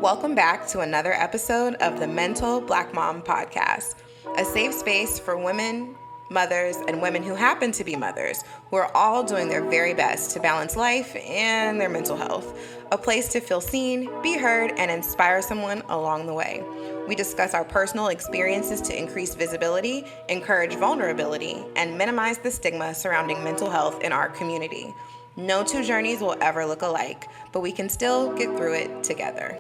Welcome back to another episode of the Mental Black Mom Podcast, a safe space for women, mothers, and women who happen to be mothers, who are all doing their very best to balance life and their mental health. A place to feel seen, be heard, and inspire someone along the way. We discuss our personal experiences to increase visibility, encourage vulnerability, and minimize the stigma surrounding mental health in our community. No two journeys will ever look alike, but we can still get through it together.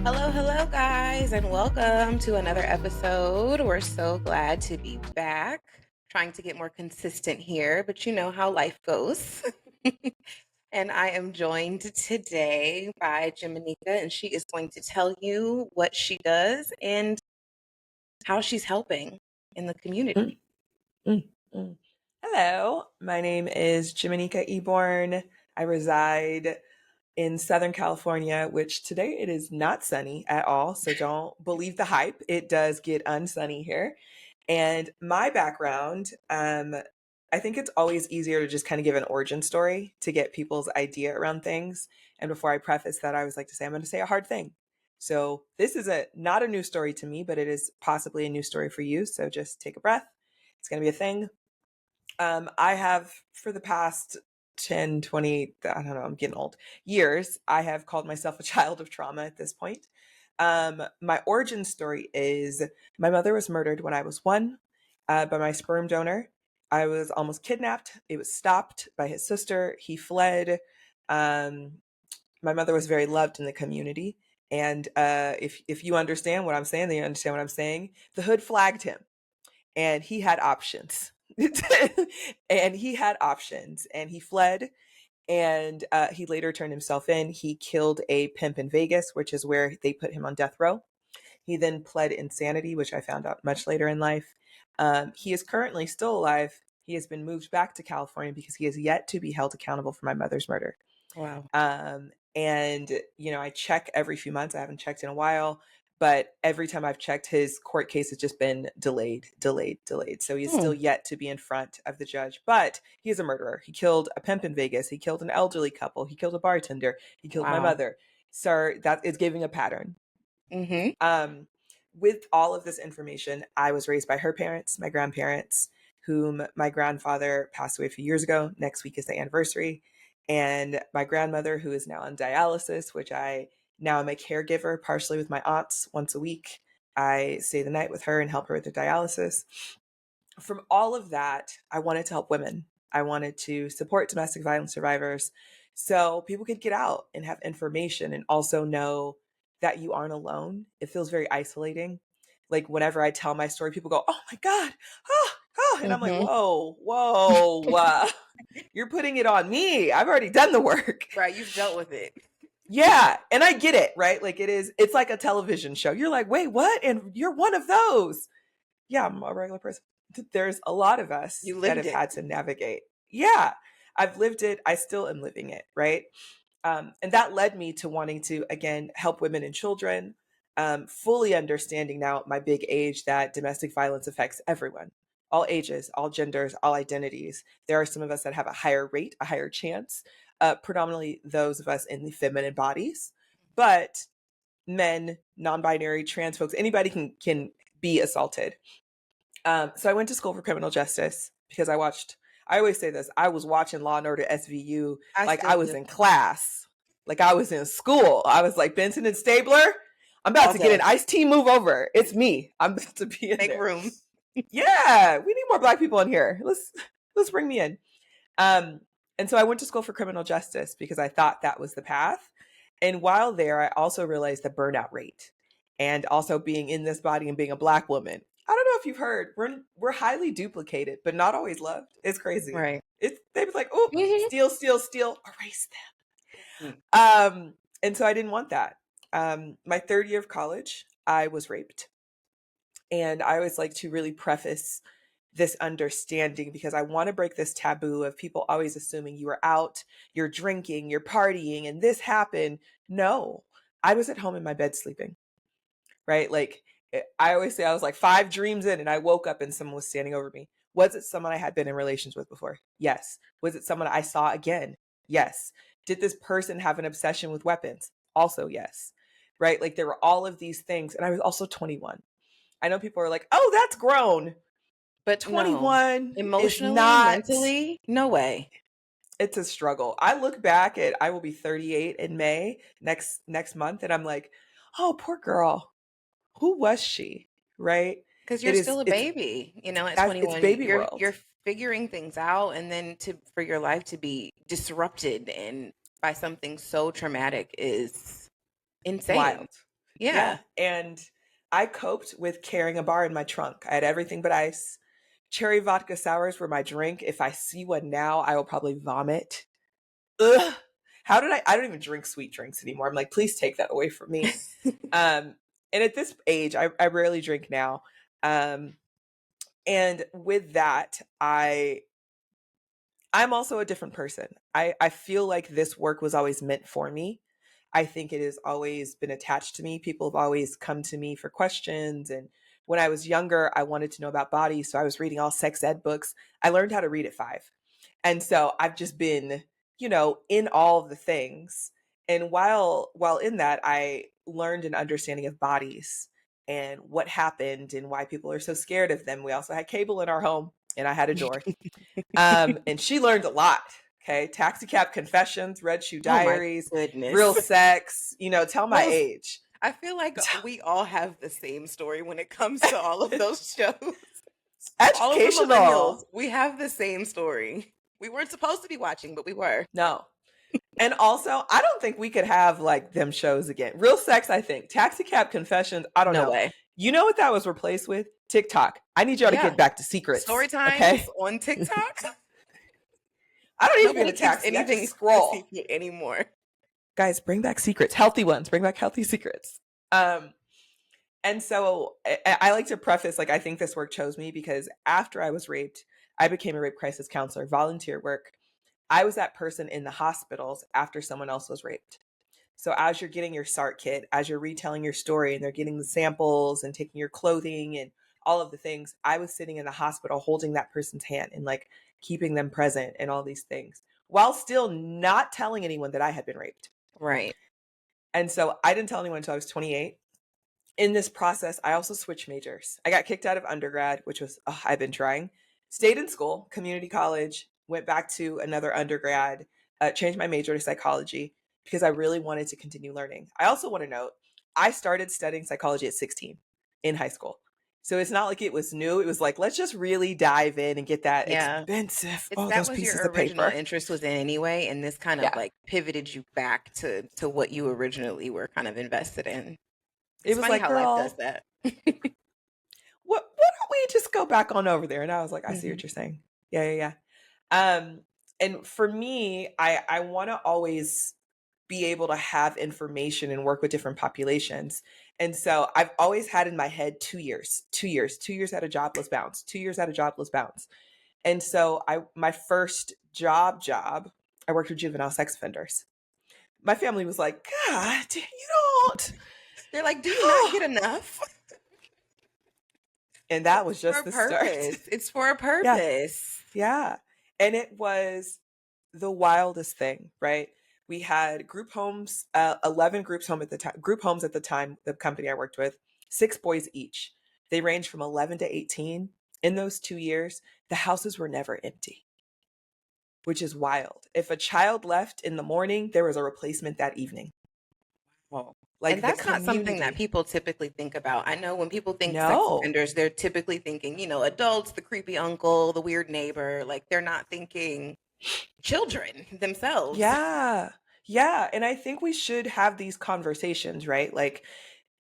Hello, guys, and welcome to another episode. We're so glad to be back, trying to get more consistent here, but you know how life goes. And I am joined today by Jemanekia, and she is going to tell you what she does and how she's helping in the community. Hello, my name is Jemanekia Eborn. I reside in Southern California, which today it is not sunny at all. So don't believe the hype. It does get unsunny here. And my background, I think it's always easier to just kind of give an origin story to get people's idea around things. And before I preface that, I always like to say I'm going to say a hard thing. So this is not a new story to me, but it is possibly a new story for you. So just take a breath. It's going to be a thing. I have, for the past 10, 20, I don't know, I'm getting old, years, I have called myself a child of trauma at this point. My origin story is my mother was murdered when I was 1 by my sperm donor. I was almost kidnapped. It was stopped by his sister. He fled. My mother was very loved in the community. And if you understand what I'm saying, then you understand what I'm saying. The hood flagged him and he had options. And he fled, and he later turned himself in. He killed a pimp in Vegas, which is where they put him on death row. He then pled insanity, which I found out much later in life. He is currently still alive. He has been moved back to California because he has yet to be held accountable for my mother's murder. Wow. And I check every few months. I haven't checked in a while, but every time I've checked, his court case has just been delayed. So he's still yet to be in front of the judge, but he is a murderer. He killed a pimp in Vegas. He killed an elderly couple. He killed a bartender. He killed my mother. Sir, that is giving a pattern. With all of this information, I was raised by her parents, my grandparents, whom my grandfather passed away a few years ago. Next week is the anniversary. And my grandmother, who is now on dialysis, which I now am a caregiver, partially with my aunts once a week. I stay the night with her and help her with the dialysis. From all of that, I wanted to help women. I wanted to support domestic violence survivors so people could get out and have information and also know that you aren't alone. It feels very isolating. Like whenever I tell my story, people go, "Oh my God, and I'm like, whoa, you're putting it on me. I've already done the work." Right, you've dealt with it. Yeah, and I get it, right? Like it's like a television show. You're like, "Wait, what?" And you're one of those. Yeah, I'm a regular person. There's a lot of us that have had to navigate. Yeah, I've lived it. I still am living it, right? And that led me to wanting to, again, help women and children, fully understanding now at my big age that domestic violence affects everyone, all ages, all genders, all identities. There are some of us that have a higher rate, a higher chance, predominantly those of us in the feminine bodies, but men, non-binary, trans folks, anybody can be assaulted. So I went to school for criminal justice because I always say this, I was watching Law and Order SVU like I was in class, like I was in school. I was like, Benson and Stabler, I'm about to get an iced tea move over. It's me. I'm about to be in Make there. room. Yeah, we need more Black people in here. Let's bring me in. And so I went to school for criminal justice because I thought that was the path. And while there, I also realized the burnout rate and also being in this body and being a Black woman. I don't know if you've heard, we're highly duplicated, but not always loved. It's crazy. Right. They was like, oh, steal, erase them. And so I didn't want that. My third year of college, I was raped. And I always like to really preface this understanding because I want to break this taboo of people always assuming you were out, you're drinking, you're partying, and this happened. No, I was at home in my bed sleeping, right? Like I always say I was like 5 dreams in and I woke up and someone was standing over me. Was it someone I had been in relations with before? Yes. Was it someone I saw again? Yes. Did this person have an obsession with weapons? Also, yes. Right? Like there were all of these things. And I was also 21. I know people are like, oh, that's grown. But no, 21 is emotionally, not, mentally, no way. it's a struggle. I look back at, I will be 38 in May next month, and I'm like, oh, poor girl. Who was she? Right? Because you're It is, still a it's, baby, you know, at it's 21, baby you're world. figuring things out, and then for your life to be disrupted and by something so traumatic is insane. Wild. Yeah. Yeah. And I coped with carrying a bar in my trunk. I had everything but ice. Cherry vodka sours were my drink. If I see one now, I will probably vomit. Ugh. How did I don't even drink sweet drinks anymore. I'm like, please take that away from me. And at this age, I rarely drink now. And with that, I'm also a different person. I feel like this work was always meant for me. I think it has always been attached to me. People have always come to me for questions. And when I was younger, I wanted to know about bodies. So I was reading all sex ed books. I learned how to read at 5. And so I've just been, in all of the things. And while in that, I learned an understanding of bodies and what happened and why people are so scared of them. We also had cable in our home, and I had a door. And she learned a lot. Okay. Taxi cab confessions, red shoe Oh my diaries, real goodness. sex, tell my Those age. I feel like we all have the same story when it comes to all of those shows. All of the millennials, Educational. we have the same story. We weren't supposed to be watching, but we were. No. And also, I don't think we could have like them shows again. Real sex, I think. Taxi cab confessions, I don't No know. way. You know what that was replaced with? TikTok. I need y'all to Yeah. get back to Story secrets. times Okay. on TikTok. I don't even get Nobody a keeps taxi. I just anything a scroll. secret anymore. Guys, bring back secrets. Healthy ones. Bring back healthy secrets. And so I like to preface, like, I think this work chose me because after I was raped, I became a rape crisis counselor, volunteer work. I was that person in the hospitals after someone else was raped. So as you're getting your SART kit, as you're retelling your story and they're getting the samples and taking your clothing and all of the things, I was sitting in the hospital holding that person's hand and like keeping them present and all these things while still not telling anyone that I had been raped. Right. And so I didn't tell anyone until I was 28. In this process, I also switched majors. I got kicked out of undergrad, which was, I've been trying. Stayed in school, community college, went back to another undergrad, changed my major to psychology because I really wanted to continue learning. I also want to note, I started studying psychology at 16 in high school. So it's not like it was new. It was like, let's just really dive in and get that Yeah. expensive, It's that those was pieces your of original paper. interest was in anyway, and this kind of Yeah. like pivoted you back to what you originally were kind of invested in. It It's was funny like, how life does girl, that. why don't we just go back on over there? And I was like, I see Mhm. what you're saying. Yeah, yeah, yeah. And for me, I want to always be able to have information and work with different populations. And so I've always had in my head 2 years, 2 years, 2 years at a jobless bounce, 2 years at a jobless bounce. And so my first job, I worked with juvenile sex offenders. My family was like, God, you don't. They're like, do you not get enough? And that It's was for just a the start. purpose. It's for a Yeah. purpose. Yeah. And it was the wildest thing, right? We had group homes, 11 group homes at the time, the company I worked with, 6 boys each. They ranged from 11 to 18. In those 2 years, the houses were never empty, which is wild. If a child left in the morning, there was a replacement that evening. Well, and Like the that's not something that community. people typically think about. I know when people think sex No. offenders, they're typically thinking, adults, the creepy uncle, the weird neighbor. Like they're not thinking children themselves. Yeah. Yeah. And I think we should have these conversations, right? Like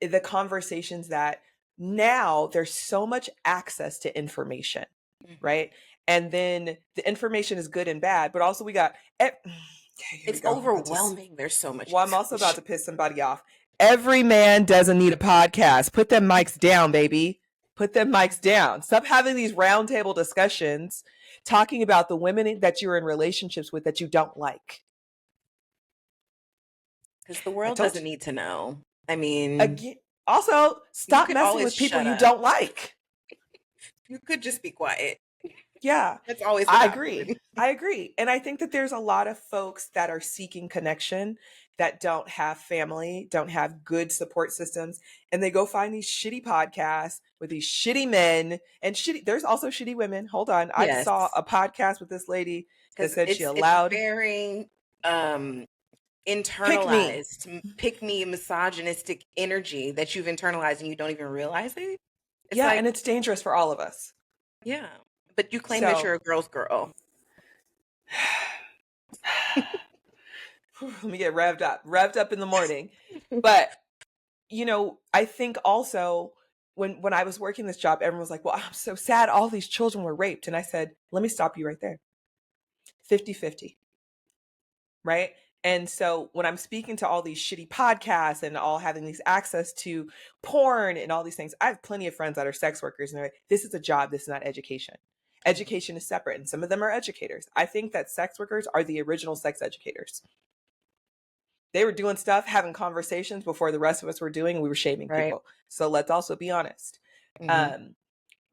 the conversations that now there's so much access to information, Mhm. right? And then the information is good and bad, but also we got, okay, here we It's go. overwhelming. There's so much Well, I'm also about information. to piss somebody off. Every man doesn't need a podcast. Put them mics down, baby. Put them mics down. Stop having these roundtable discussions talking about the women that you're in relationships with that you don't like. Because the I world told doesn't you. need to know. I mean, Again, also, you stop could messing always with people shut you up. don't like. You could just be quiet. Yeah, That's always the I option. agree. I agree. And I think that there's a lot of folks that are seeking connection that don't have family, don't have good support systems, and they go find these shitty podcasts with these shitty men and shitty, there's also shitty women. Hold on. I Yes, saw a podcast with this lady that because said she it's allowed very pick me. internalized, pick me, misogynistic energy that you've internalized and you don't even realize it. It's Yeah, like, and it's dangerous for all of us. yeah, but you claim that So you're a girl's girl. let me get revved up in the morning. But I think also when I was working this job, everyone was like, well, I'm so sad all these children were raped. And I said, let me stop you right there. 50-50, right? And so when I'm speaking to all these shitty podcasts and all having these access to porn and all these things, I have plenty of friends that are sex workers and they're like, this is a job, this is not education. Education is separate, and some of them are educators. I think that sex workers are the original sex educators. They were doing stuff, having conversations before the rest of us were doing, and we were shaming Right. people. So let's also be honest. Mm-hmm.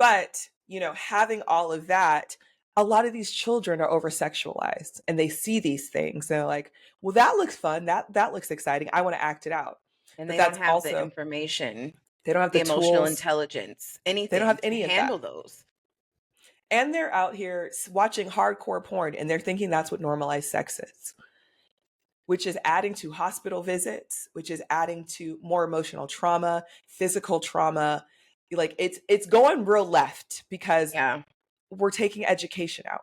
But, having all of that, a lot of these children are over sexualized and they see these things. They're like, well, that looks fun. That looks exciting. I want to act it out. And But they don't that's have the also, information, they don't have the the emotional tools. intelligence, They don't anything have to any of that. handle those. And they're out here watching hardcore porn and they're thinking that's what normalized sex is, which is adding to hospital visits, which is adding to more emotional trauma, physical trauma. Like it's going real left because Yeah. we're taking education out.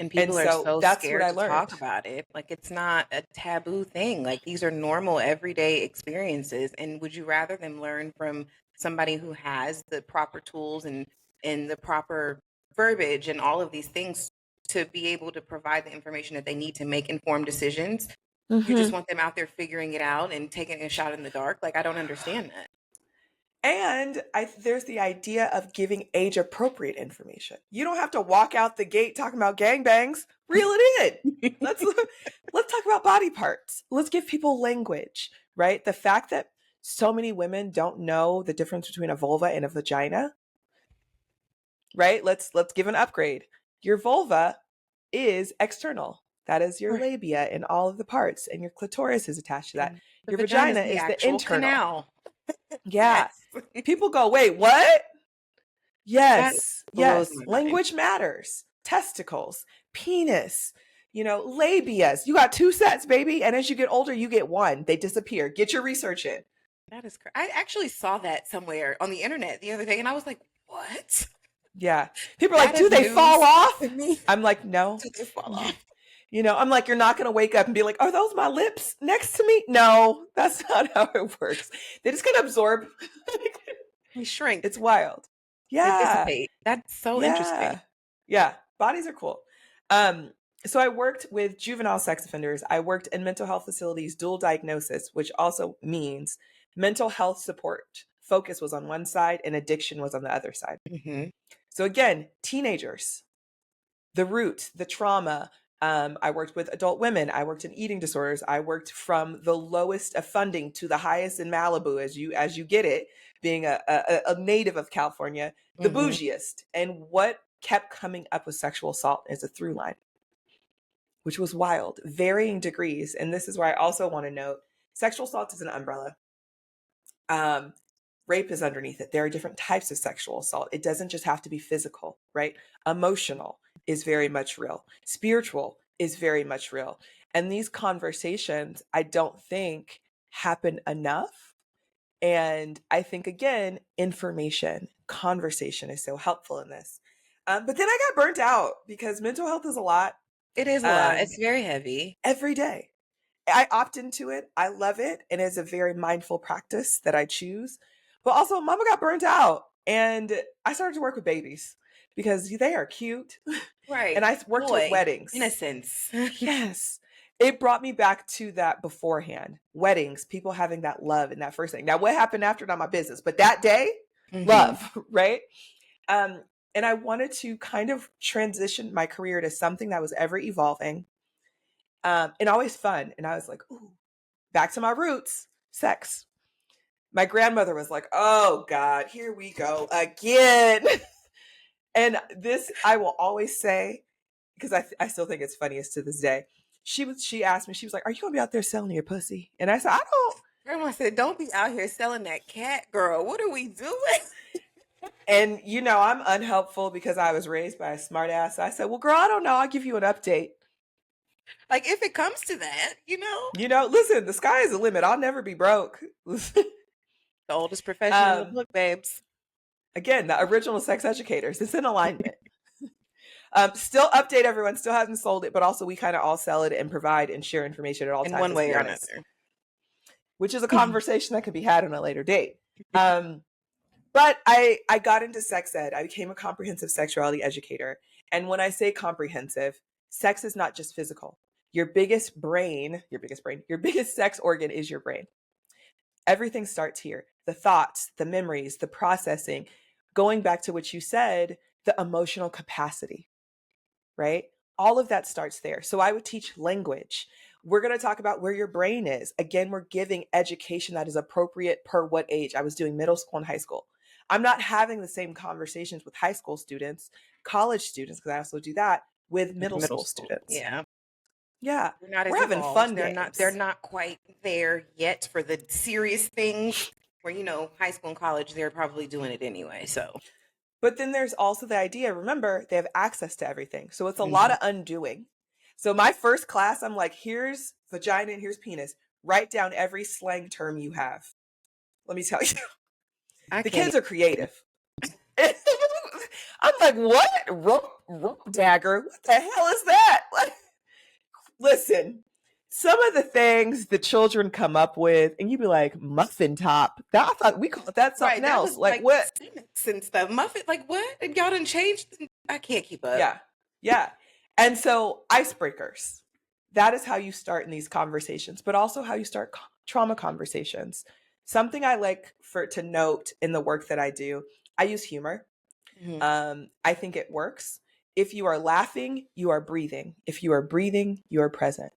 And And people are so so that's what scared I to talk learned. about it. Like it's not a taboo thing. Like these are normal everyday experiences. And would you rather them learn from somebody who has the proper tools and the proper verbiage and all of these things to be able to provide the information that they need to make informed decisions? You just Mm-hmm. want them out there figuring it out and taking a shot in the dark? Like I don't understand that. And there's the idea of giving age appropriate information. You don't have to walk out the gate talking about gangbangs. Reel it in. Let's let's talk about body parts. Let's give people language, right? The fact that so many women don't know the difference between a vulva and a vagina, right? Let's give an upgrade. Your vulva is external. That is your Right. labia and all of the parts, and your clitoris is attached to that. And the Your vagina is vagina the is the actual internal. canal. Yeah. Yes. People go, wait, what? That Yes, blows yes. my mind. Language matters. Testicles, penis, labias. You got two sets, baby. And as you get older, you get one. They disappear. Get your research in. That is crazy. I actually saw that somewhere on the internet the other day, and I was like, "What? Yeah. People are That like, is do they fall news off? to me." I'm like, no. Did they fall off? I'm like, you're not going to wake up and be like, are those my lips next to me? No, that's not how it works. They just going to absorb. They shrink. It's wild. They Yeah. dissipate. That's so interesting. Yeah. Yeah. Bodies are cool. Um, so I worked with juvenile sex offenders. I worked in mental health facilities, dual diagnosis, which also means mental health support. Focus was on one side and addiction was on the other side. Hmm. So again, teenagers, the root, the trauma. I worked with adult women. I worked in eating disorders. I worked from the lowest of funding to the highest in Malibu, as you get it, being a native of California, the Hmm. bougiest. And what kept coming up with sexual assault as a through line, which was wild, varying degrees. And this is where I also want to note sexual assault is an umbrella. Um, Rape is underneath it. There are different types of sexual assault. It doesn't just have to be physical, right? Emotional is very much real. Spiritual is very much real. And these conversations, I don't think happen enough. And I think, again, information, conversation is so helpful in this. But then I got burnt out because mental health is a lot It is a lot. um, It's very heavy. every day. I opt into it. I love it. And it's a very mindful practice that I choose. But also, mama got burnt out. And I started to work with babies because they are cute. And Right. I worked with Joy, weddings. innocence. Yes. It brought me back to that beforehand. Weddings, people having that love and that first thing. Now, what happened after, not my business. But that day, Hmm. love, right? Um, and I wanted to kind of transition my career to something that was ever evolving and always fun. And I was like, ooh, back to my roots, sex. My grandmother was like, oh God, here we go again. And this I will always say, because I still think it's funniest to this day. She asked me, she was like, "Are you gonna be out there selling your pussy?" And I said, "I don't." Grandma said, "Don't be out here selling that cat, girl. What are we doing?" And I'm unhelpful because I was raised by a smart ass. So I said, "Well, girl, I don't know. I'll give you an update." Like, if it comes to that, Listen, the sky is the limit. I'll never be broke. the oldest profession in the um, book, babes. Again, the original sex educators. It's in alignment. Still update everyone. Still hasn't sold it, but also we kind of all sell it and provide and share information at all In times. one Let's way be or honest, another. which is a conversation that could be had on a later date. But I got into sex ed. I became a comprehensive sexuality educator. And when I say comprehensive, sex is not just physical. Your biggest sex organ is your brain. Everything starts here. The thoughts, the memories, the processing, going back to what you said, the emotional capacity, right? All of that starts there. So I would teach language. We're going to talk about where your brain is. Again, we're giving education that is appropriate per what age. I was doing middle school and high school. I'm not having the same conversations with high school students, college students, because I also do that with middle Middle school school. students. Yeah. Yeah. They're not We're as having evolved. fun They're games. not quite there yet for the serious things where, high school and college, they're probably doing it anyway. So But then there's also the idea, remember, they have access to everything. So it's a lot Mhm. of undoing. So my first class, I'm like, here's vagina and here's penis. Write down every slang term you have. Let me tell you, I the can't kids are creative. I'm like, what? Rope dagger? What the hell is that? Like, listen, some of the things the children come up with, and you'd be like, muffin top. I thought we called that something right. That was else. Like, like what? Cinex and stuff. Muffin, like what? And y'all done changed? I can't keep up. Yeah. Yeah. And so, icebreakers. That is how you start in these conversations, but also how you start trauma conversations. Something I like for to note in the work that I do, I use humor. Mhm. I think it works. If you are laughing, you are breathing. If you are breathing, you are present.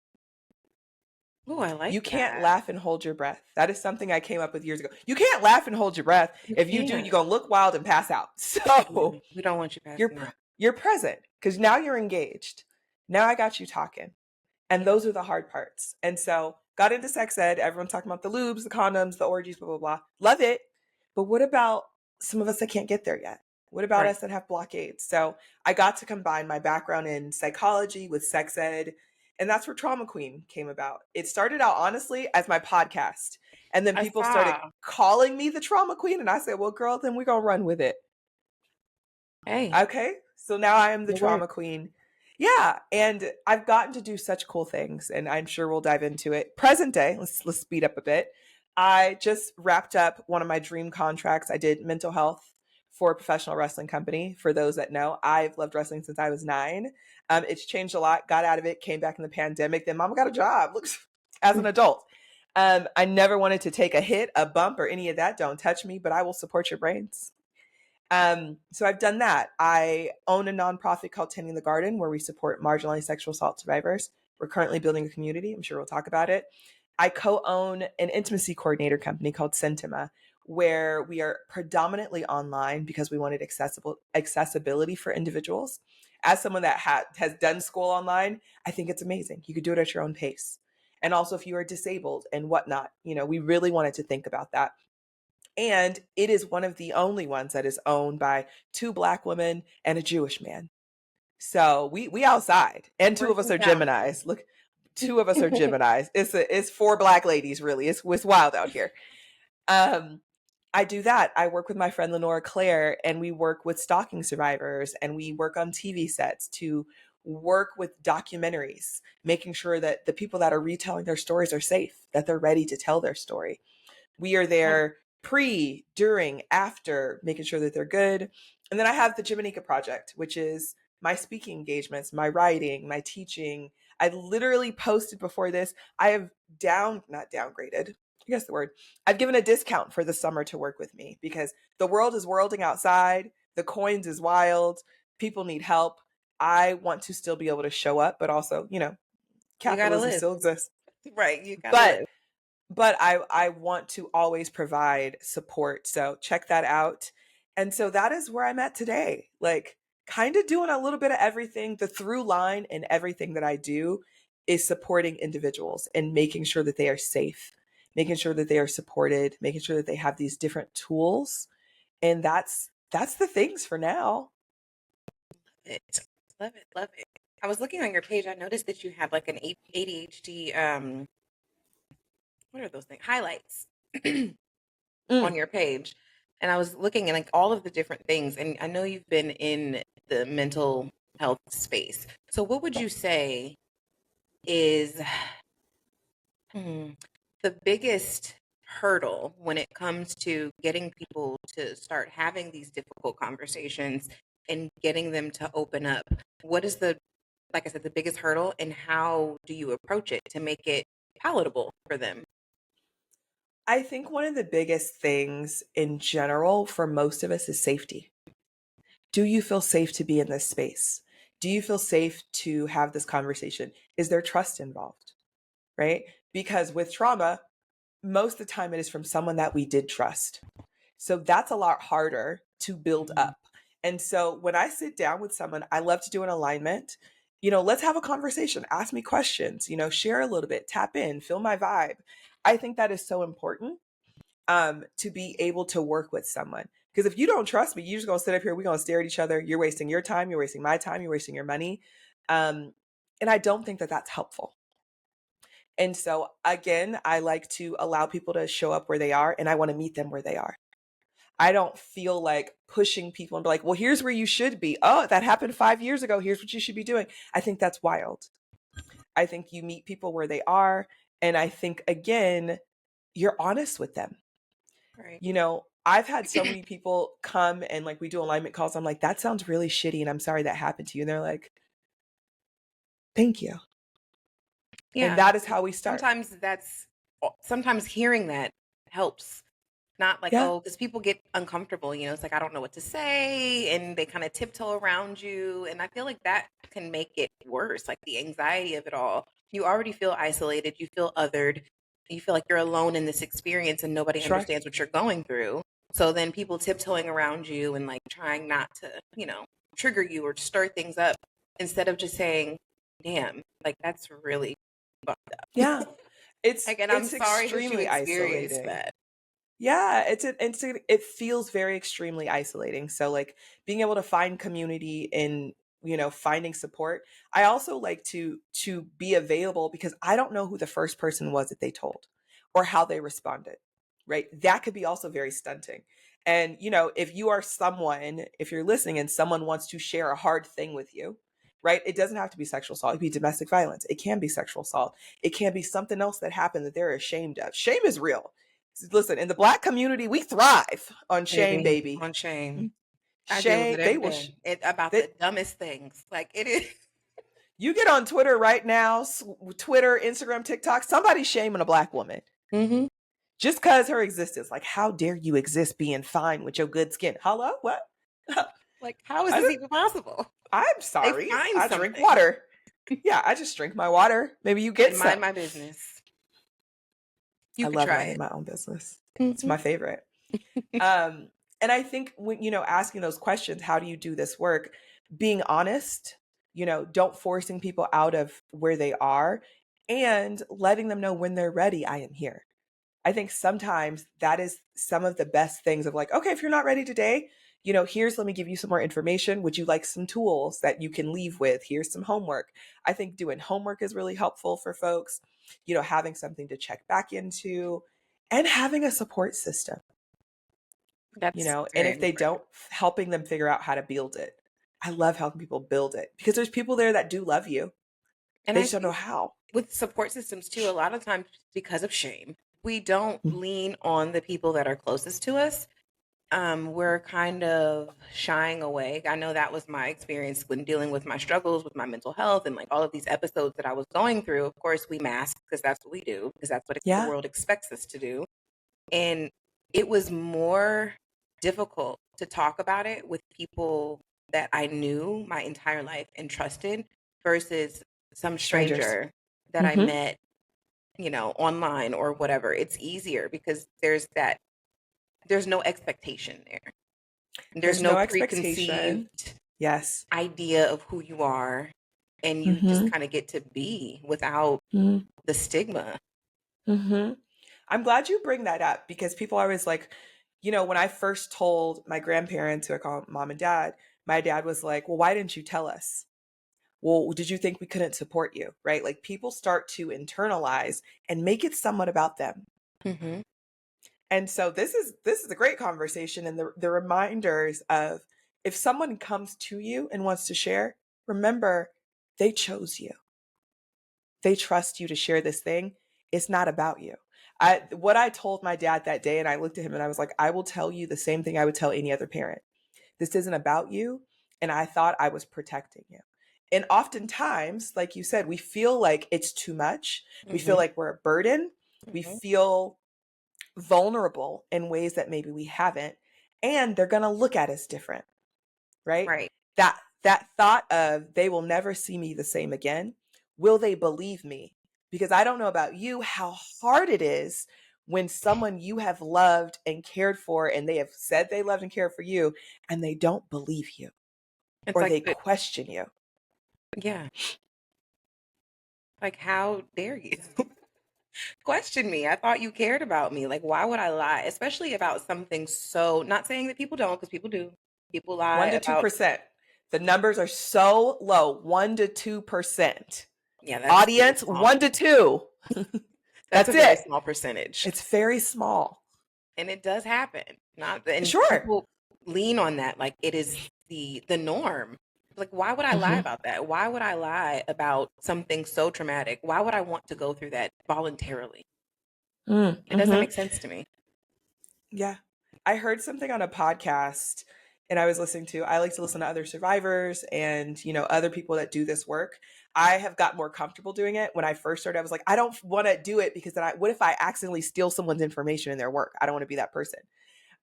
Oh, I like You can't that. laugh and hold your breath. That is something I came up with years ago. You can't laugh and hold your breath. You If you do, can't. you're going to look wild and pass out. Yeah, So we don't want you you're passing out. you're present because now you're engaged. Now I got you talking. And Yeah. those are the hard parts. And so got into sex ed. Everyone's talking about the lubes, the condoms, the orgies, blah, blah, blah. Love it. But what about some of us that can't get there yet? What about Right. us that have blockades? So I got to combine my background in psychology with sex ed. And that's where Trauma Queen came about. It started out honestly as my podcast. And then I people started saw. calling me the Trauma Queen. And I said, well, girl, then we're going to run with it. Hey, Okay. So now I am the it worked. trauma queen. Yeah, and I've gotten to do such cool things, and I'm sure we'll dive into it. Present day, let's speed up a bit. I just wrapped up one of my dream contracts. I did mental health for a professional wrestling company. For those that know, I've loved wrestling since I was 9. It's changed a lot. Got out of it, came back in the pandemic. Then mama got a job. Looks as an adult. I never wanted to take a hit, a bump, or any of that. Don't touch me, but I will support your brains. So I've done that. I own a nonprofit called Tending the Garden where we support marginalized sexual assault survivors. We're currently building a community. I'm sure we'll talk about it. I co-own an intimacy coordinator company called Sentima, where we are predominantly online because we wanted accessibility for individuals. As someone that has done school online, I think it's amazing. You could do it at your own pace. And also if you are disabled and whatnot, we really wanted to think about that. And it is one of the only ones that is owned by 2 Black women and a Jewish man. So we outside, and 2 of us Working are balance. Geminis. Look, 2 of us are Geminis. It's 4 Black ladies, really. It's wild out here. Um, I do that. I work with my friend Lenora Claire, and we work with stalking survivors, and we work on TV sets to work with documentaries, making sure that the people that are retelling their stories are safe, that they're ready to tell their story. We are there pre, during, after, making sure that they're good. And then I have the Jemanekia Project, which is my speaking engagements, my writing, my teaching. I literally posted before this. I have not downgraded, I guess the word. I've given a discount for the summer to work with me because the world is worlding outside. The coins is wild. People need help. I want to still be able to show up, but also, You gotta capitalism live. still exists. Right. You gotta But live. I want to always provide support. So check that out. And so that is where I'm at today. Like kind of doing a little bit of everything. The through line in everything that I do is supporting individuals and making sure that they are safe, making sure that they are supported, making sure that they have these different tools. And that's the things for now. It. Love it. Love it. I was looking on your page. I noticed that you have like an ADHD, what are those things? Highlights on Mm. your page. And I was looking at like all of the different things. And I know you've been in the mental health space. So what would you say is hmm, the biggest hurdle when it comes to getting people to start having these difficult conversations and getting them to open up? What is the, like I said, the biggest hurdle, and how do you approach it to make it palatable for them? I think one of the biggest things in general for most of us is safety. Do you feel safe to be in this space? Do you feel safe to have this conversation? Is there trust involved? Right? Because with trauma, most of the time it is from someone that we did trust. So that's a lot harder to build Mhm. up. And so when I sit down with someone, I love to do an alignment. Let's have a conversation, ask me questions, share a little bit, tap in, feel my vibe. I think that is so important to be able to work with someone. Because if you don't trust me, you're just gonna sit up here, we're gonna stare at each other. You're wasting your time, you're wasting my time, you're wasting your money. Um, and I don't think that that's helpful. And so again, I like to allow people to show up where they are, and I want to meet them where they are. I don't feel like pushing people and be like, well, here's where you should be. Oh, that happened 5 years ago. Here's what you should be doing. I think that's wild. I think you meet people where they are. And I think, again, you're honest with them. Right. I've had so many people come and like we do alignment calls. I'm like, that sounds really shitty. And I'm sorry that happened to you. And they're like, thank you. And Yeah. that is how we start. Sometimes sometimes hearing that helps. Not like, Yeah, oh, because people get uncomfortable, it's like, I don't know what to say. And they kind of tiptoe around you. And I feel like that can make it worse, like the anxiety of it all. You already feel isolated. You feel othered. You feel like you're alone in this experience and nobody sure. understands what you're going through. So then people tiptoeing around you and like trying not to, trigger you or stir things up instead of just saying, damn, like that's really fucked up. Yeah. It's Like, and I'm it's sorry that you extremely experienced isolating. that. Yeah, it feels very extremely isolating. So like being able to find community in, finding support. I also like to be available because I don't know who the first person was that they told or how they responded. Right? That could be also very stunting. And if you are someone, if you're listening and someone wants to share a hard thing with you, right? It doesn't have to be sexual assault. It can be domestic violence. It can be sexual assault. It can be something else that happened that they're ashamed of. Shame is real. Listen, in the Black community, we thrive on shame, Baby, baby. on shame. I deal with Shame, it they every will. day. It about They, the dumbest things. Like it is. you get on Twitter right now, Twitter, Instagram, TikTok. Somebody's shaming a Black woman Hmm. just because her existence. Like, how dare you exist being fine with your good skin? Hello, what? Like, how is I this didn't, even possible? I'm They sorry. find I drink something water. Yeah, I just drink my water. Maybe you get and mind some. my business. You I could love try minding it. my own business. It's Hmm. my favorite. Um, and I think when, asking those questions, how do you do this work? Being honest, don't forcing people out of where they are and letting them know when they're ready, I am here. I think sometimes that is some of the best things of like, okay, if you're not ready today, let me give you some more information. Would you like some tools that you can leave with? Here's some homework. I think doing homework is really helpful for folks, having something to check back into and having a support system, That's and very if they important. don't, helping them figure out how to build it. I love helping people build it because there's people there that do love you. And They I just don't know think how. with support systems too, a lot of times because of shame, we don't Mm. lean on the people that are closest to us. We're kind of shying away. I know that was my experience when dealing with my struggles with my mental health and like all of these episodes that I was going through. Of course, we mask because that's what we do, because that's what the Yeah. world expects us to do. And it was more difficult to talk about it with people that I knew my entire life and trusted versus some Strangers. stranger that I Hmm. met, online or whatever. It's easier because there's no expectation there. There's There's no no preconceived expectation. Yes. idea of who you are, and you just Mm-hmm. kind of get to be without Mm-hmm. the stigma. Mm-hmm. I'm glad you bring that up because people are always like, when I first told my grandparents, who I call mom and dad, my dad was like, well, why didn't you tell us? Well, did you think we couldn't support you? Right? Like people start to internalize and make it somewhat about them. Hmm. And so this is a great conversation, and the reminders of, if someone comes to you and wants to share, remember they chose you. They trust you to share this thing. It's not about you. What I told my dad that day, and I looked at him and I was like, I will tell you the same thing I would tell any other parent. This isn't about you, and I thought I was protecting you. And oftentimes, like you said, we feel like it's too much. We feel Hmm. like we're a burden. We Hmm. feel vulnerable in ways that maybe we haven't, and they're going to look at us different, right? Right. That thought of, they will never see me the same again. Will they believe me? Because I don't know about you, how hard it is when someone you have loved and cared for, and they have said they loved and cared for you, and they don't believe you, It's or like, they question you. yeah, like, how dare you question me? I thought you cared about me. Like, why would I lie? Especially about something so, not saying that people don't, because people do. People lie 1 to about, 2%. The numbers are so low, 1 to 2%. yeah, that's very Audience, small. 1 to 2. That's a That's very it. small percentage. It's very small. And it does happen. Not, and Sure. people lean on that like it is the norm. Like, why would I lie Hmm. about that? Why would I lie about something so traumatic? Why would I want to go through that voluntarily? It doesn't Mm-hmm. make sense to me. Yeah. I heard something on a podcast, and I like to listen to other survivors and, other people that do this work. I have got more comfortable doing it. When I first started, I was like, I don't want to do it because what if I accidentally steal someone's information in their work? I don't want to be that person.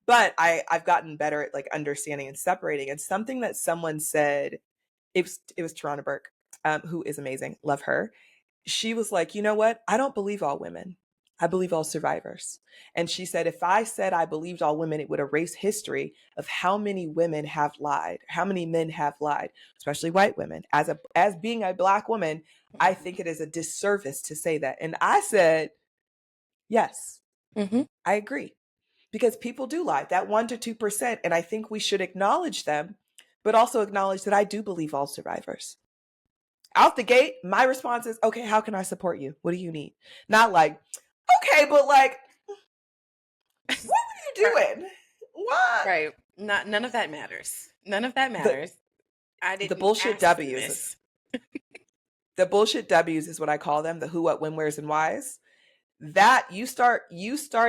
But I've gotten better at like understanding and separating. And something that someone said, it was Tarana Burke, who is amazing. Love her. She was like, you know what? I don't believe all women. I believe all survivors. And she said, if I said I believed all women, it would erase history of how many women have lied, how many men have lied, especially white women. As being a Black woman, I think it is a disservice to say that. And I said, yes, Mm-hmm. I agree. Because people do lie, that 1 to 2%. And I think we should acknowledge them, but also acknowledge that I do believe all survivors. Out the gate, my response is, okay, how can I support you? What do you need? Not like, okay, but like, what were you Right. doing? What? Right. Not, none of that matters. None of that The matters. I the didn't bullshit ask for W's. this. The bullshit W's is what I call them, the who, what, when, where's, and why's. That you start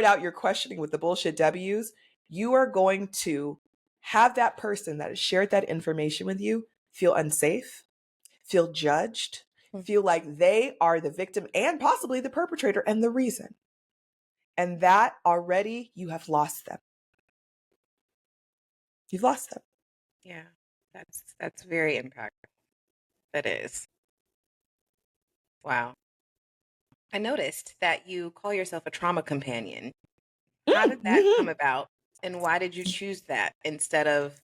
out your questioning with the bullshit W's, you are going to have that person that has shared that information with you feel unsafe, feel judged, feel like they are the victim and possibly the perpetrator and the reason. And that already, you have lost them. You've lost them. Yeah. That's very impactful. That is. Wow. I noticed that you call yourself a trauma companion. How did that come Mm-hmm. about? And why did you choose that instead of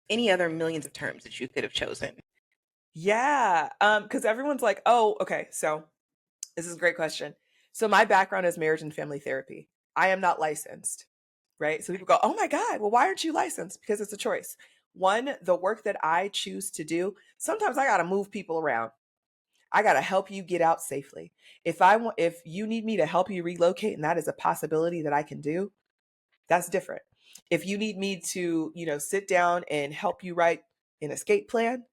any other millions of terms that you could have chosen? Yeah. Because everyone's like, oh, okay, so this is a great question. So my background is marriage and family therapy. I am not licensed, right? So people go, oh my God, well, why aren't you licensed? Because it's a choice. One, the work that I choose to do, sometimes I gotta move people around. I gotta help you get out safely. If you need me to help you relocate, and that is a possibility that I can do, that's different. If you need me to, sit down and help you write an escape plan,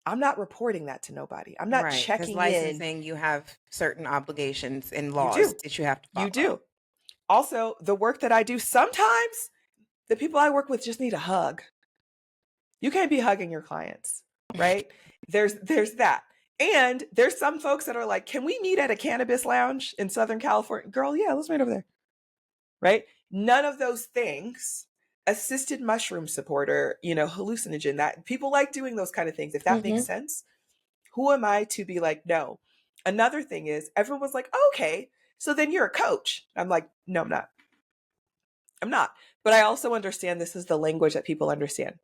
I'm not reporting that to nobody. I'm not Right. Because checking in. licensing, you have certain obligations and You laws do. that you have to You follow. do. Also, the work that I do, sometimes the people I work with just need a hug. You can't be hugging your clients, right? There's that. And there's some folks that are like, "Can we meet at a cannabis lounge in Southern California?" Girl, yeah, let's meet over there. Right? None of those things. Assisted mushroom supporter, hallucinogen, that people like doing those kind of things. If that makes Hmm. sense, who am I to be like, no? Another thing is, everyone was like, oh, okay, so then you're a coach. I'm like, no, I'm not. I'm not. But I also understand this is the language that people understand.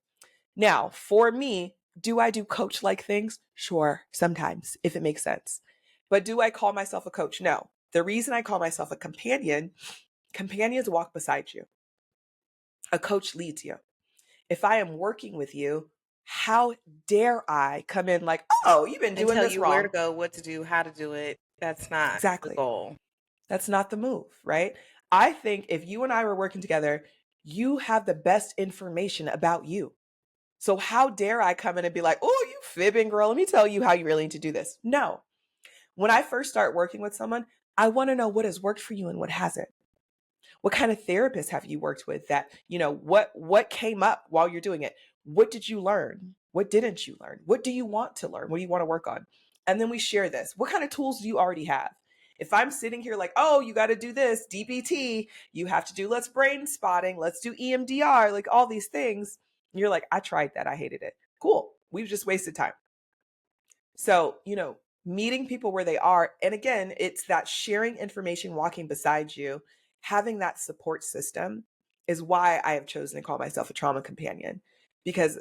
Now, for me, Do I do coach like things? Sure, sometimes, if it makes sense. But do I call myself a coach? No. The reason I call myself a companion, companions walk beside you. A coach leads you. If I am working with you, how dare I come in like, oh, you've been And doing tell this you where to wrong? go, what to do, how to do it. That's not the Exactly. goal. That's not the move, right? I think if you and I were working together, you have the best information about you. So how dare I come in and be like, oh, you fibbing girl, let me tell you how you really need to do this. No. When I first start working with someone, I want to know what has worked for you and what hasn't. What kind of therapist have you worked with that, what came up while you're doing it? What did you learn? What didn't you learn? What do you want to learn? What do you want to work on? And then we share this. What kind of tools do you already have? If I'm sitting here like, oh, you got to do this, DBT, you have to do let's brain spotting, let's do EMDR, like all these things. And you're like, I tried that. I hated it. Cool. We've just wasted time. So, meeting people where they are. And again, it's that sharing information, walking beside you, having that support system is why I have chosen to call myself a trauma companion. Because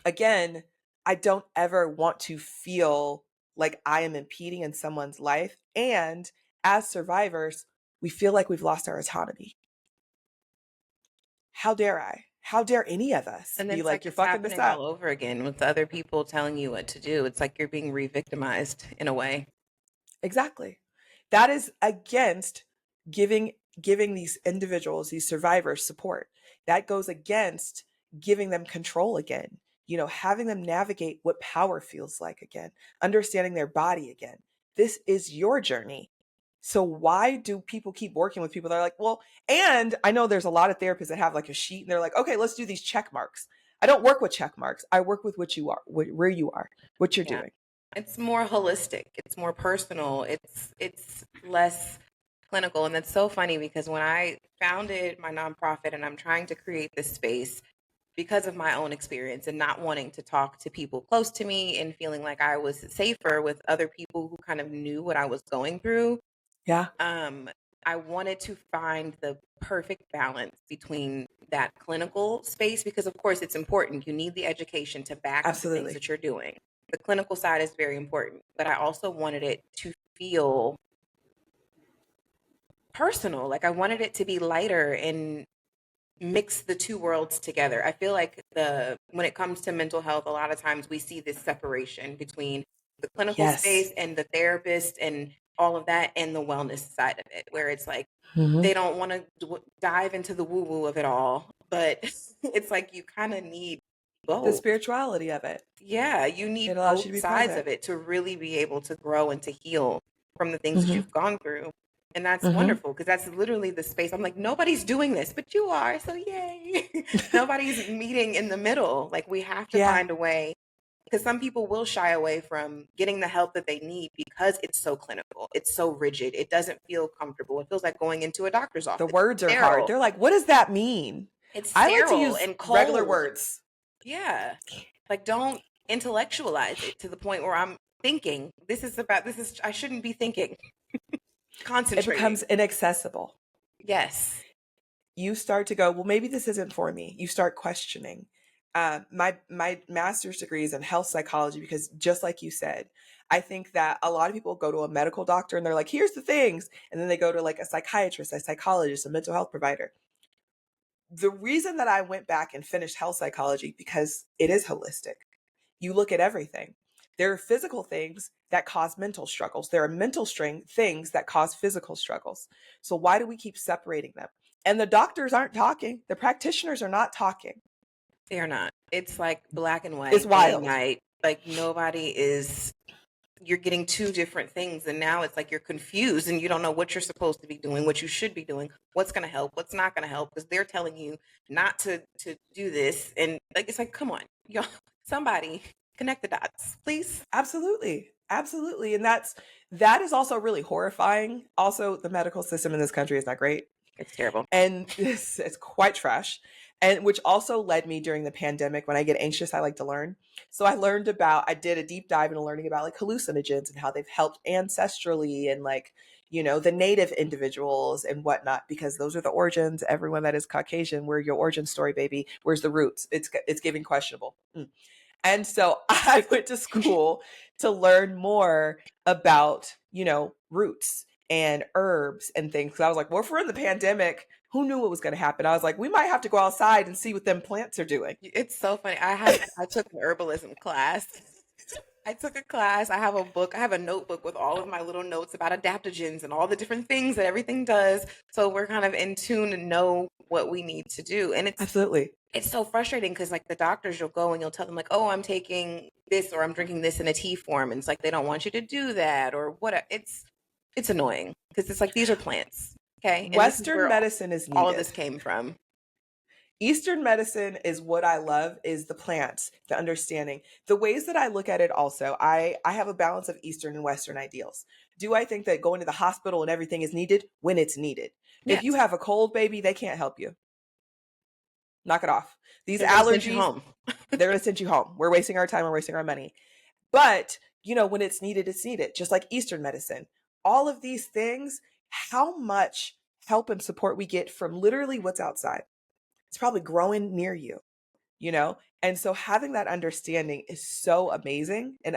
again, I don't ever want to feel like I am impeding in someone's life. And as survivors, we feel like we've lost our autonomy. How dare I? How dare any of us And be it's like like, you're it's fucking this happening all up? over again with other people telling you what to do. It's like you're being re-victimized in a way. Exactly. That is against giving these individuals, these survivors support. That goes against giving them control again. Having them navigate what power feels like again, understanding their body again. This is your journey. So why do people keep working with people that are like, well, and I know there's a lot of therapists that have like a sheet and they're like, okay, let's do these check marks. I don't work with check marks. I work with what you are, where you are, what you're Yeah. doing. It's more holistic. It's more personal. It's less clinical. And that's so funny because when I founded my nonprofit and I'm trying to create this space because of my own experience and not wanting to talk to people close to me and feeling like I was safer with other people who kind of knew what I was going through, Yeah, um, I wanted to find the perfect balance between that clinical space because, of course, it's important. You need the education to back the things absolutely. that you're doing. The clinical side is very important, but I also wanted it to feel personal. Like I wanted it to be lighter and mix the two worlds together. I feel like when it comes to mental health, a lot of times we see this separation between the clinical Yes. space and the therapist and all of that and the wellness side of it, where it's like Hmm. they don't want to dive into the woo woo of it all, but it's like you kind of need The both. spirituality of it. Yeah, you It need allows you to both be sides present. of it to really be able to grow and to heal from the things that Hmm. you've gone through. And that's Hmm. wonderful because that's literally the space. I'm like, nobody's doing this, but you are. So, yay. Nobody's meeting in the middle. Like, we have to Yeah, find a way because some people will shy away from getting the help that they need because it's so clinical. It's so rigid. It doesn't feel comfortable. It feels like going into a doctor's the office. words are hard. Sterile. They're like, what does that mean? It's I like to sterile use and regular cold. words. Yeah. Like don't intellectualize it to the point where I'm thinking I shouldn't be thinking. It Concentrating. becomes inaccessible. Yes. You start to go, well, maybe this isn't for me. You start questioning. My master's degree is in health psychology because just like you said, I think that a lot of people go to a medical doctor and they're like, here's the things. And then they go to like a psychiatrist, a psychologist, a mental health provider. The reason that I went back and finished health psychology because it is holistic. You look at everything. There are physical things that cause mental struggles. There are mental things that cause physical struggles. So why do we keep separating them? And the doctors aren't talking. The practitioners are not talking. They're not. It's like black and It's white, day and wild. night. Like nobody is you're getting two different things and now it's like you're confused and you don't know what you're supposed to be doing, what you should be doing, what's going to help, what's not going to help because they're telling you not to do this and like it's like come on. Y'all somebody connect the dots, please. Absolutely. Absolutely. And that is also really horrifying. Also, the medical system in this country is not great. It's terrible. And it's quite trash. And which also led me during the pandemic when I get anxious, I like to learn. So I did a deep dive into learning about like hallucinogens and how they've helped ancestrally and like, the native individuals and whatnot, because those are the origins. Everyone that is Caucasian, we're your origin story, baby. Where's the roots? It's giving questionable. And so I went to school to learn more about, roots and herbs and things. Because I was like, well, if we're in the pandemic, who knew what was going to happen? I was like, we might have to go outside and see what them plants are doing. It's so funny. I took an herbalism class. I took a class. I have a book. I have a notebook with all of my little notes about adaptogens and all the different things that everything does. So we're kind of in tune and know what we need to do. And Absolutely. it's so frustrating because like the doctors, you'll go and you'll tell them like, oh, I'm taking this or I'm drinking this in a tea form, and it's like they don't want you to do that or what. It's annoying because it's like these are plants, okay, and this is Western where medicine is all of needed. this came from. Eastern medicine is what I love, is the plants, the understanding. The ways that I look at it also, I have a balance of Eastern and Western ideals. Do I think that going to the hospital and everything is needed? When it's needed. If you Yes, have a cold, baby, they can't help you. Knock it off. These they're gonna send you allergies, home. they're going to send you home. We're wasting our time, we're wasting our money. But, when it's needed, it's needed, just like Eastern medicine. All of these things, how much help and support we get from literally what's outside. It's probably growing near you, And so having that understanding is so amazing, and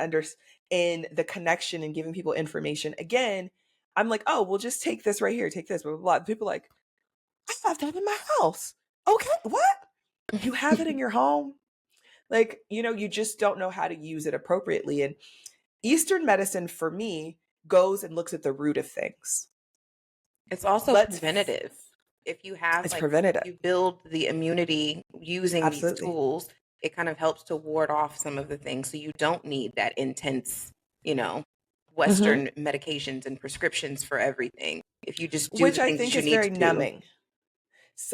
in the connection and giving people information. Again, I'm like, oh, we'll just take this right here, take this, blah, blah, blah. People are like, I have that in my house. Okay, what? You have it in your home? Like, you just don't know how to use it appropriately. And Eastern medicine for me goes and looks at the root of things. It's also Let's preventative. If you have It's like preventative. you build the immunity using these Absolutely. tools, it kind of helps to ward off some of the things. So you don't need that intense, you know, Hmm. Western medications and prescriptions for everything. If you just do Which the I things think that you is need very to do. numbing.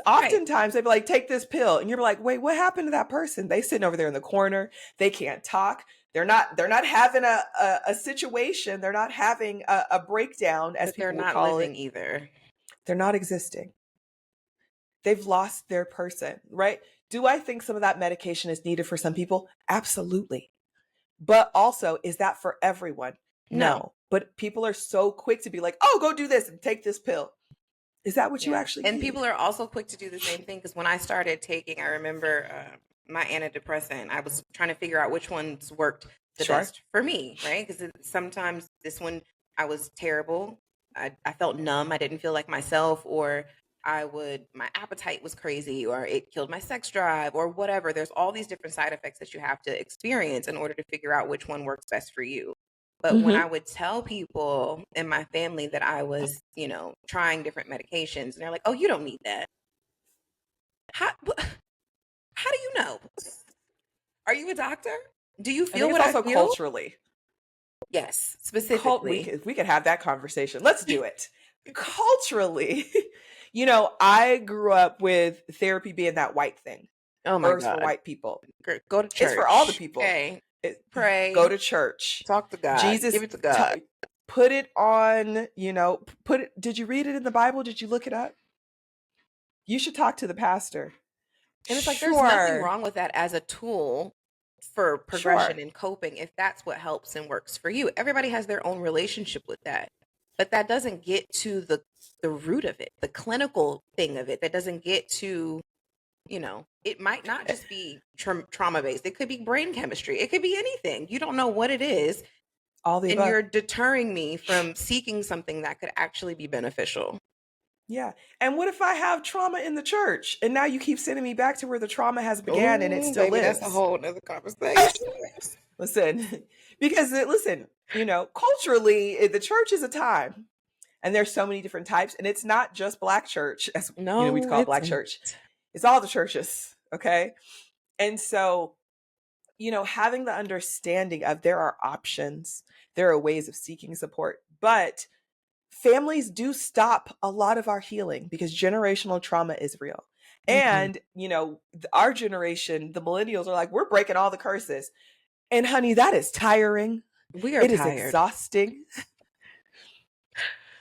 Right. Oftentimes they'd be like, take this pill. And you're like, wait, what happened to that person? They sitting over there in the corner. They can't talk. They're not having a situation. They're not having a breakdown, as But they're people would not call living it. either. They're not existing. They've lost their person, right? Do I think some of that medication is needed for some people? Absolutely. But also, is that for everyone? No. No. But people are so quick to be like, oh, go do this and take this pill. Is that what you Yeah. actually And need? people are also quick to do the same thing because when I started taking, I remember my antidepressant, I was trying to figure out which ones worked the Sure. best for me, right? Because sometimes this one, I was terrible. I felt numb. I didn't feel like myself, or my appetite was crazy, or it killed my sex drive, or whatever. There's all these different side effects that you have to experience in order to figure out which one works best for you. But when I Mm-hmm. would tell people in my family that I was, trying different medications, and they're like, "Oh, you don't need that." How do you know? Are you a doctor? Do you I feel think it's what I also feel? culturally. Yes, We specifically. could have that conversation. Let's do it. Culturally, I grew up with therapy being that white thing. Oh my Herbs for God. white people. Go to It's for all the church. people. Okay. It, go Pray. to church. Talk to God. Jesus, Give it to God. put it on, put it. Did you read it in the Bible? Did you look it up? You should talk to the pastor. And it's like there's nothing Sure. wrong with that as a tool for progression Sure. and coping if that's what helps and works for you. Everybody has their own relationship with that. But that doesn't get to the root of it, the clinical thing of it. That doesn't get to, it might not just be trauma based. It could be brain chemistry. It could be anything. You don't know what it is, All the and above. you're deterring me from seeking something that could actually be beneficial. Yeah. And what if I have trauma in the church and now you keep sending me back to where the trauma has began and it Oh, still baby, that's a lives? whole nother conversation. Listen, because listen, culturally, the church is a time, and there's so many different types, and it's not just black church, as we'd No, call it it's black church. It's all the churches, okay? And so, having the understanding of there are options, there are ways of seeking support, but families do stop a lot of our healing because generational trauma is real. okay. And, our generation, the millennials, are like, we're breaking all the curses. And honey, that is tiring. We are It is tired. exhausting.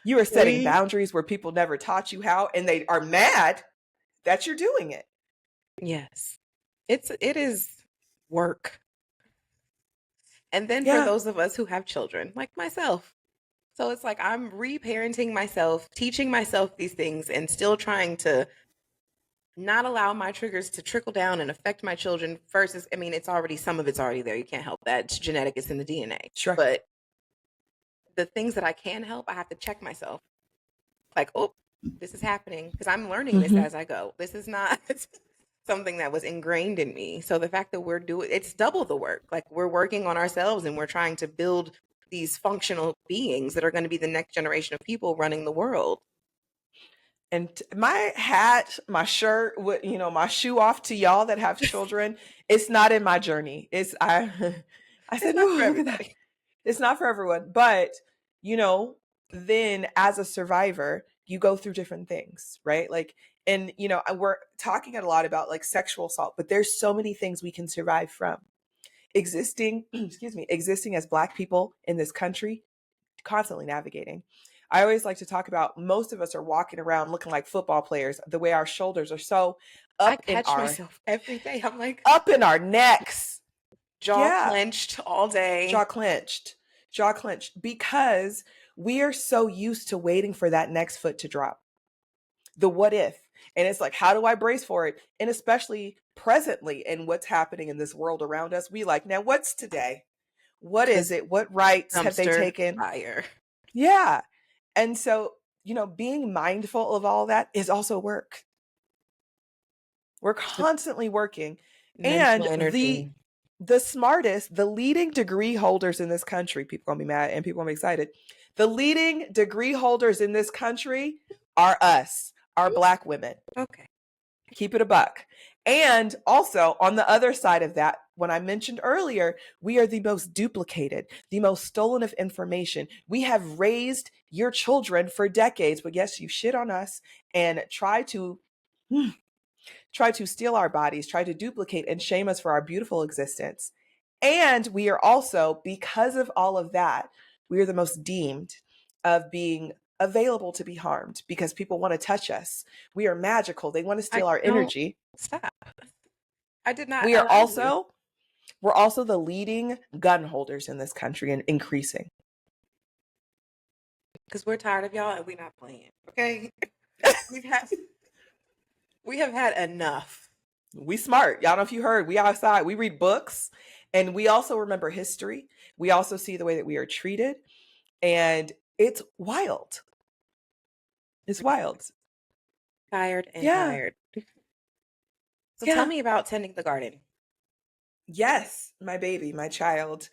You are setting We boundaries where people never taught you how, and they are mad that you're doing it. Yes. It is work. And then for Yeah. those of us who have children, like myself. So it's like I'm reparenting myself, teaching myself these things and still trying to not allow my triggers to trickle down and affect my children versus, I mean, some of it's already there. You can't help that. It's genetic, it's in the DNA. Sure. But the things that I can help, I have to check myself. Like, oh, this is happening because I'm learning this Mm-hmm. as I go. This is not something that was ingrained in me. So the fact that it's double the work. Like, we're working on ourselves and we're trying to build these functional beings that are going to be the next generation of people running the world. And my hat, my shirt, my shoe off to y'all that have children. It's not in my journey. I It's said, not for ooh, look at that. everybody. It's not for everyone. But, then as a survivor, you go through different things, right? Like, and, we're talking a lot about like sexual assault, but there's so many things we can survive from. Existing, existing as Black people in this country, constantly navigating. I always like to talk about most of us are walking around looking like football players, the way our shoulders are so I up in catch our myself every day. I'm like, up in our necks. jaw Yeah, clenched all jaw day. clenched. Jaw clenched because we are so used to waiting for that next foot to drop. The what if. And it's like, how do I brace for it? And especially presently in what's happening in this world around us, we like, now what's today? What is Because it? What rights have they dumpster taken? fire. Yeah. And so, being mindful of all that is also work. We're constantly working. Mental And the energy. the smartest, the leading degree holders in this country, people gonna be mad and people gonna be excited. The leading degree holders in this country are us, our Black women. Okay. Keep it a buck. And also, on the other side of that, when I mentioned earlier, we are the most duplicated, the most stolen of information. We have raised your children for decades, but yes, you shit on us and try to steal our bodies, try to duplicate and shame us for our beautiful existence. And we are also, because of all of that, we are the most deemed of being available to be harmed because people want to touch us. We are magical. They want to I steal our don't energy. stop. I did not We are allow you. also we're also the leading gun holders in this country and increasing. Because we're tired of y'all and we're not playing. Okay? We've had we have had enough. We smart. Y'all know if you heard, we outside, we read books, and we also remember history. We also see the way that we are treated, and it's wild. It's wild. Tired and Yeah. tired. So tell Yeah. me about tending the garden. Yes, my baby, my child.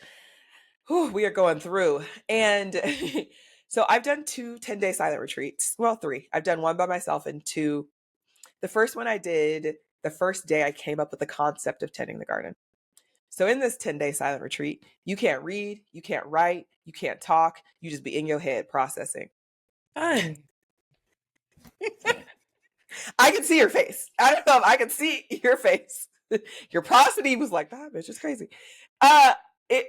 Whew, we are going through. And so I've done 2 10-day silent retreats. Well, 3. I've done one by myself and 2. The first one I did, the first day I came up with the concept of tending the garden. So in this 10-day silent retreat, you can't read, you can't write, you can't talk, you just be in your head processing. Fun. I can see your face. I don't know if I can see your face. Your prosody was like, that bitch is crazy. Uh it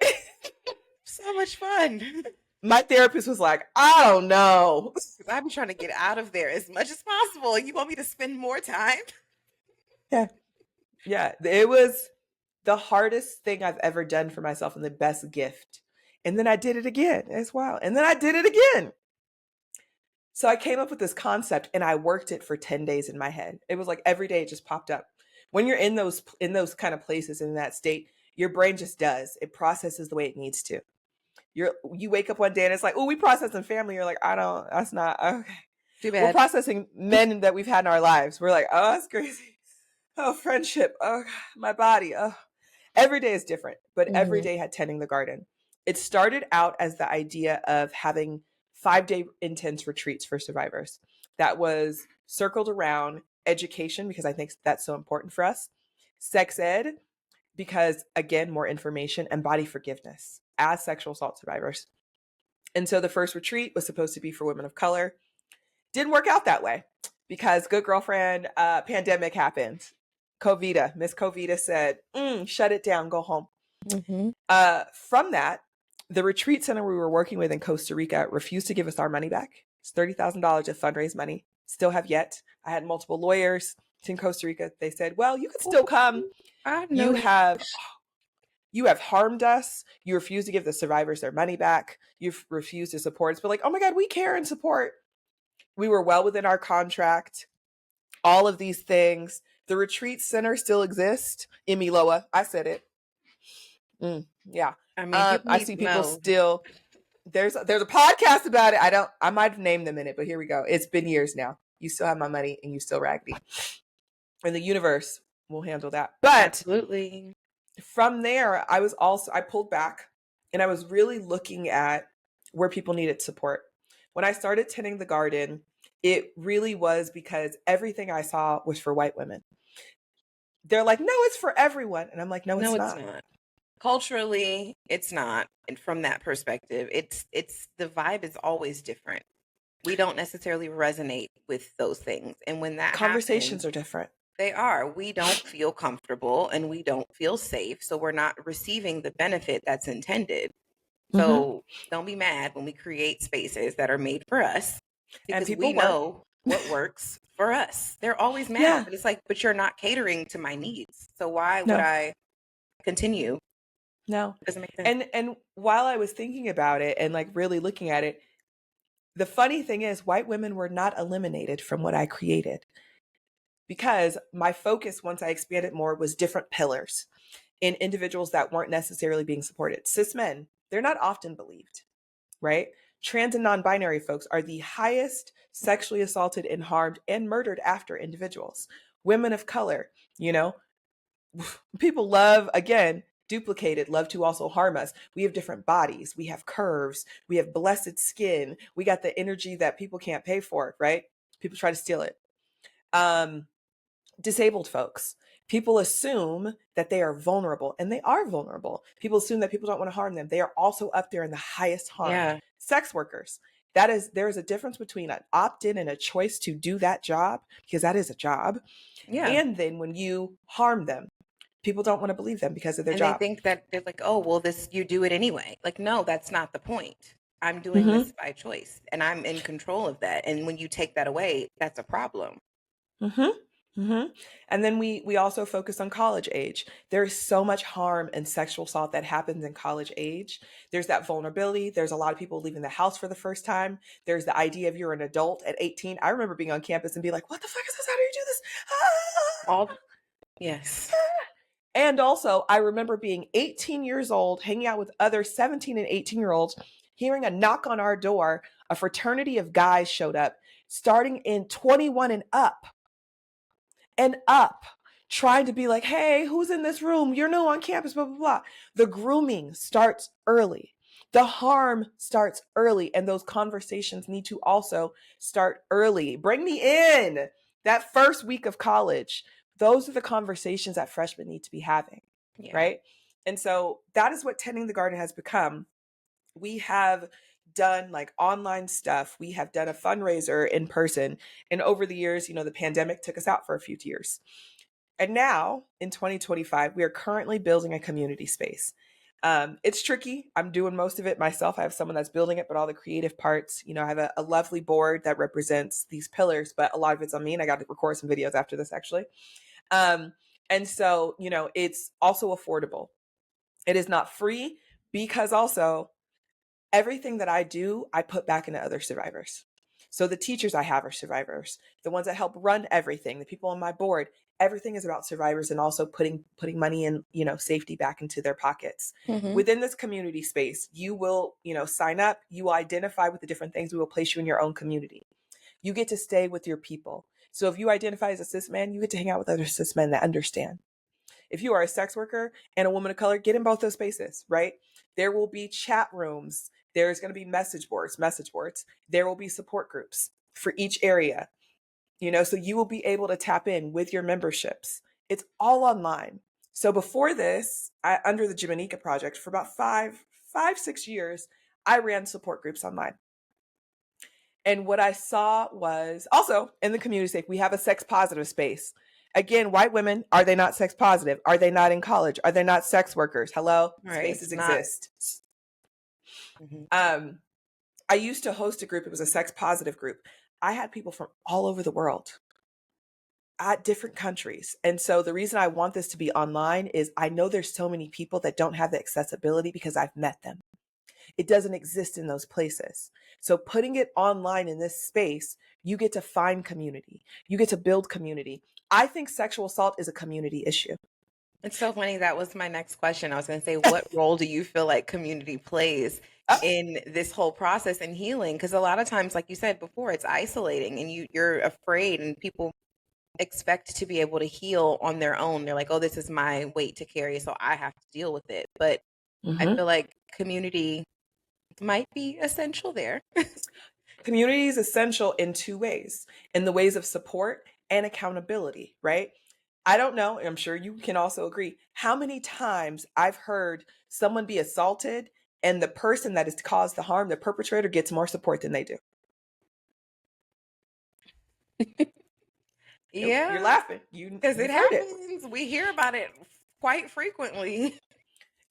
So much fun. My therapist was like, I don't know. Because I've been trying to get out of there as much as possible. And you want me to spend more time? Yeah. Yeah. It was the hardest thing I've ever done for myself and the best gift. And then I did it again. It's wild. And then I did it again. So I came up with this concept and I worked it for 10 days in my head. It was like every day it just popped up. When you're in those kind of places in that state, your brain just does. It processes the way it needs to. You wake up one day and it's like, oh, we processing family. You're like, I don't, that's not okay. Too We're bad. processing men that we've had in our lives. We're like, oh, that's crazy. Oh, friendship. Oh, my body. Oh. Every day is different, but every Mm-hmm. day had tending the garden. It started out as the idea of having 5-day intense retreats for survivors. That was circled around education because I think that's so important for us. Sex ed, because again, more information, and body forgiveness as sexual assault survivors. And so the first retreat was supposed to be for women of color. Didn't work out that way because good girlfriend, pandemic happened. Covita, Miss Covita said, shut it down, go home. Mm-hmm. From that, the retreat center we were working with in Costa Rica refused to give us our money back. It's $30,000 of fundraised money. Still have yet. I had multiple lawyers in Costa Rica. They said, well, you can still come. I know You you. have harmed us. You refuse to give the survivors their money back. You've refused to support us. But like, oh my God, we care and support. We were well within our contract. all of these things. The retreat center still exists. Imiloa, I said it. Yeah. I mean, people I need see to people know. still. There's a podcast about it. I might have named them in it, but here we go. It's been years now. You still have my money and you still raggedy. And the universe will handle that. But Absolutely. from there, I pulled back and I was really looking at where people needed support. When I started tending the garden, it really was because everything I saw was for white women. They're like, no, it's for everyone. And I'm like, no, No, it's it's not. not. Culturally, it's not. And from that perspective, it's the vibe is always different. We don't necessarily resonate with those things. And when that Conversations happens, are different. they are. We don't feel comfortable and we don't feel safe. So we're not receiving the benefit that's intended. Mm-hmm. So don't be mad when we create spaces that are made for us And because we people work. know what works for us. They're always mad, Yeah. but it's like, but you're not catering to my needs. So why would No, I continue? no. It doesn't make sense. And while I was thinking about it and like really looking at it, the funny thing is white women were not eliminated from what I created because my focus once I expanded more was different pillars in individuals that weren't necessarily being supported. Cis men, they're not often believed, right? Trans and non-binary folks are the highest sexually assaulted and harmed and murdered after individuals. Women of color, you know, people love, again, duplicated, love to also harm us. We have different bodies, we have curves, we have blessed skin, we got the energy that people can't pay for, right? People try to steal it. Um, Disabled folks. People assume that they are vulnerable, and they are vulnerable. People assume that people don't want to harm them. They are also up there in the highest harm. Yeah. Sex workers. There is a difference between an opt-in and a choice to do that job, because that is a job. Yeah. And then when you harm them, people don't want to believe them because of their And they job. think that they're like, oh, well, this, you do it anyway. Like, no, that's not the point. I'm doing Mm-hmm. this by choice and I'm in control of that. And when you take that away, that's a problem. Mm-hmm. Mm-hmm. And then we also focus on college age. There is so much harm and sexual assault that happens in college age. There's that vulnerability. There's a lot of people leaving the house for the first time. There's the idea of you're an adult at 18. I remember being on campus and be like, what the fuck is this? How do you do this? All, yes. And also, I remember being 18 years old, hanging out with other 17 and 18-year-olds, hearing a knock on our door. A fraternity of guys showed up, starting in 21 and up, trying to be like, hey, who's in this room? You're new on campus, blah, blah, blah. The grooming starts early. The harm starts early. And those conversations need to also start early. Bring me in that first week of college. Those are the conversations that freshmen need to be having, Yeah. right? And so that is what Tending the Garden has become. We have done like online stuff. We have done a fundraiser in person. And over the years, you know, the pandemic took us out for a few years. And now in 2025, we are currently building a community space. It's tricky. I'm doing most of it myself. I have someone that's building it, but all the creative parts, you know, I have a lovely board that represents these pillars, but a lot of it's on me. And I got to record some videos after this, actually. Um, and so, you know, it's also affordable. It is not free because also everything that I do, I put back into other survivors. So the teachers I have are survivors. The ones that help run everything, the people on my board, everything is about survivors and also putting money and, you know, safety back into their pockets. Mm-hmm. Within this community space, you will, you know, sign up, you will identify with the different things. We will place you in your own community. You get to stay with your people. So if you identify as a cis man, you get to hang out with other cis men that understand. If you are a sex worker and a woman of color, get in both those spaces, right? There will be chat rooms. There's going to be message boards. There will be support groups for each area, you know, so you will be able to tap in with your memberships. It's all online. So before this, under the Jemanekia project, for about 6 years, I ran support groups online. And what I saw was also in the community space, we have a sex positive space. Again, white women, are they not sex positive? Are they not in college? Are they not sex workers? Hello? Right. Spaces It's not. exist. Mm-hmm. I used to host a group, it was a sex positive group. I had people from all over the world at different countries. And so the reason I want this to be online is I know there's so many people that don't have the accessibility because I've met them. It doesn't exist in those places. So putting it online in this space, you get to find community. You get to build community. I think sexual assault is a community issue. It's so funny. That was my next question. I was going to say, what role do you feel like community plays in this whole process and healing? Because a lot of times, like you said before, it's isolating and you're afraid, and people expect to be able to heal on their own. They're like, oh, this is my weight to carry, so I have to deal with it. But I Mm-hmm. feel like community might be essential there. Community is essential in two ways, in the ways of support and accountability, right? I don't know, and I'm sure you can also agree, how many times I've heard someone be assaulted and the person that has caused the harm, the perpetrator, gets more support than they do. You're Yeah, laughing. because it You've heard it. happens. We hear about it quite frequently.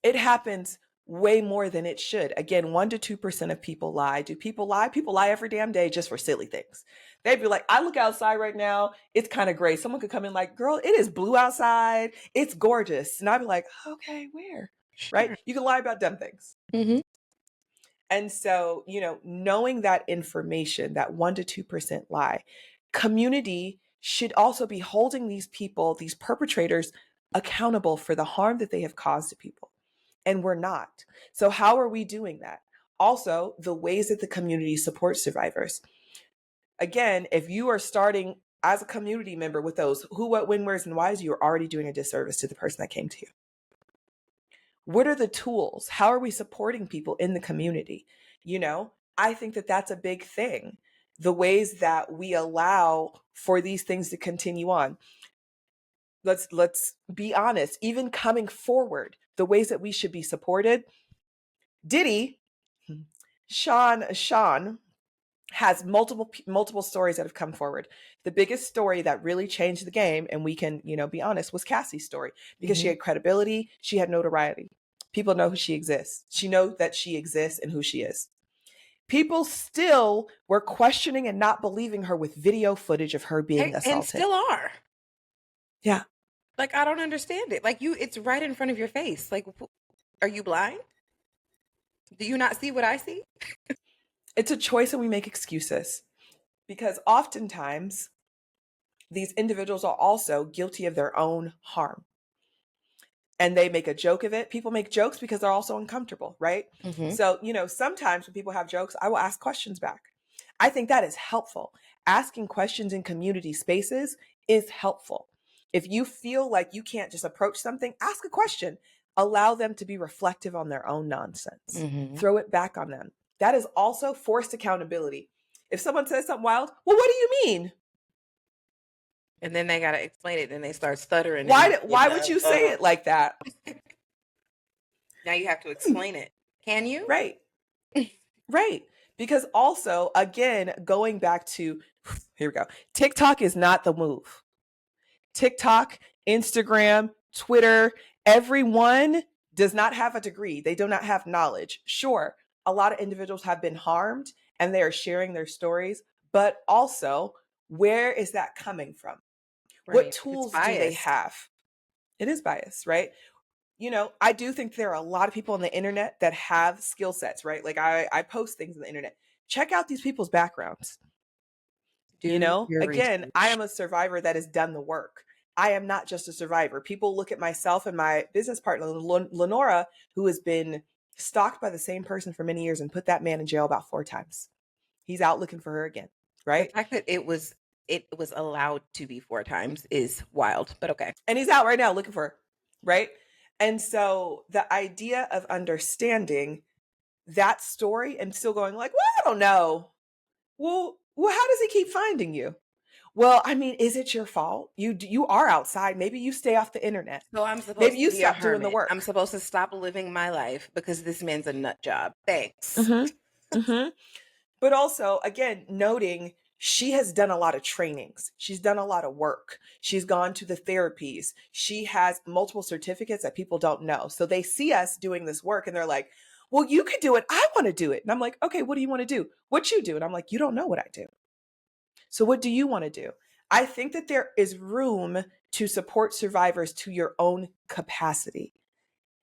It happens way more than it should. Again, 1 to 2% of people lie. Do people lie? People lie every damn day just for silly things. They'd be like, I look outside right now, it's kind of gray. Someone could come in like, girl, it is blue outside. It's gorgeous. And I'd be like, okay, where? Right? Sure. You can lie about dumb things. Hmm. And so, knowing that information, that 1 to 2% lie, community should also be holding these people, these perpetrators, accountable for the harm that they have caused to people. And we're not. So, how are we doing that? Also, the ways that the community supports survivors. Again, if you are starting as a community member with those who, what, when, where's, and whys, you're already doing a disservice to the person that came to you. What are the tools? How are we supporting people in the community? I think that that's a big thing. The ways that we allow for these things to continue on. Let's be honest, even coming forward, the ways that we should be supported. Diddy, Sean has multiple stories that have come forward. The biggest story that really changed the game, and we can, be honest, was Cassie's story, because she Hmm. had credibility, she had notoriety. People know who she exists. She knows that she exists and who she is. People still were questioning and not believing her with video footage of her being And assaulted. still are. Yeah. Like, I don't understand it. Like, it's right in front of your face. Like, are you blind? Do you not see what I see? It's a choice and we make excuses, because oftentimes these individuals are also guilty of their own harm. And they make a joke of it. People make jokes because they're also uncomfortable, right? Hmm. So, sometimes when people have jokes, I will ask questions back. I think that is helpful. Asking questions in community spaces is helpful. If you feel like you can't just approach something, ask a question. Allow them to be reflective on their own nonsense. Hmm. Throw it back on them. That is also forced accountability. If someone says something wild, well, what do you mean? And then they got to explain it, and they start stuttering. Why would you say it like that? Now you have to explain it. Can you? Right. Right. Because also, again, going back to, here we go. TikTok is not the move. TikTok, Instagram, Twitter, everyone does not have a degree. They do not have knowledge. Sure, a lot of individuals have been harmed and they are sharing their stories, but also, where is that coming from? What Right. It's tools do they biased. have? It is bias, right? I do think there are a lot of people on the internet that have skill sets, right? Like I post things on the internet. Check out these people's backgrounds. Do your Again, I research. am a survivor that has done the work. I am not just a survivor. People look at myself and my business partner, Lenora, who has been stalked by the same person for many years and put that man in jail about 4 times. He's out looking for her again, The right? fact that it was allowed to be 4 times is wild, but okay. And he's out right now looking for her, right? And so the idea of understanding that story and still going like, well, I don't know. Well, how does he keep finding you? Well, I mean, is it your fault? You are outside. Maybe you stay off the internet. So I'm Maybe supposed to you be a stop doing the hermit. I'm work. supposed to stop living my life because this man's a nut job. Thanks. Mm-hmm. Mm-hmm. But also, again, noting she has done a lot of trainings. She's done a lot of work. She's gone to the therapies. She has multiple certificates that people don't know. So they see us doing this work and they're like, well, you could do it. I want to do it. And I'm like, okay, what do you want to do? What you do? And I'm like, you don't know what I do. So what do you want to do? I think that there is room to support survivors to your own capacity.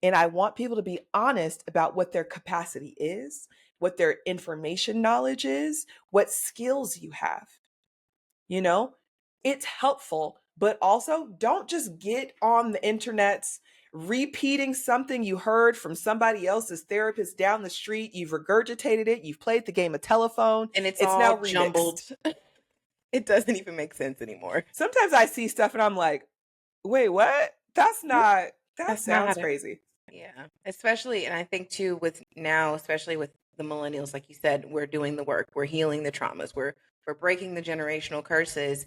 And I want people to be honest about what their capacity is, what their information knowledge is, what skills you have. You know, it's helpful, but also don't just get on the internets repeating something you heard from somebody else's therapist down the street. You've regurgitated it, you've played the game of telephone, And it's it's all now jumbled. remixed. It doesn't even make sense anymore. Sometimes I see stuff and I'm like, wait, what? That's not, that That's not how sounds to. crazy. Yeah, especially, and I think too, with now, especially with the millennials, like you said, we're doing the work, we're healing the traumas, we're breaking the generational curses,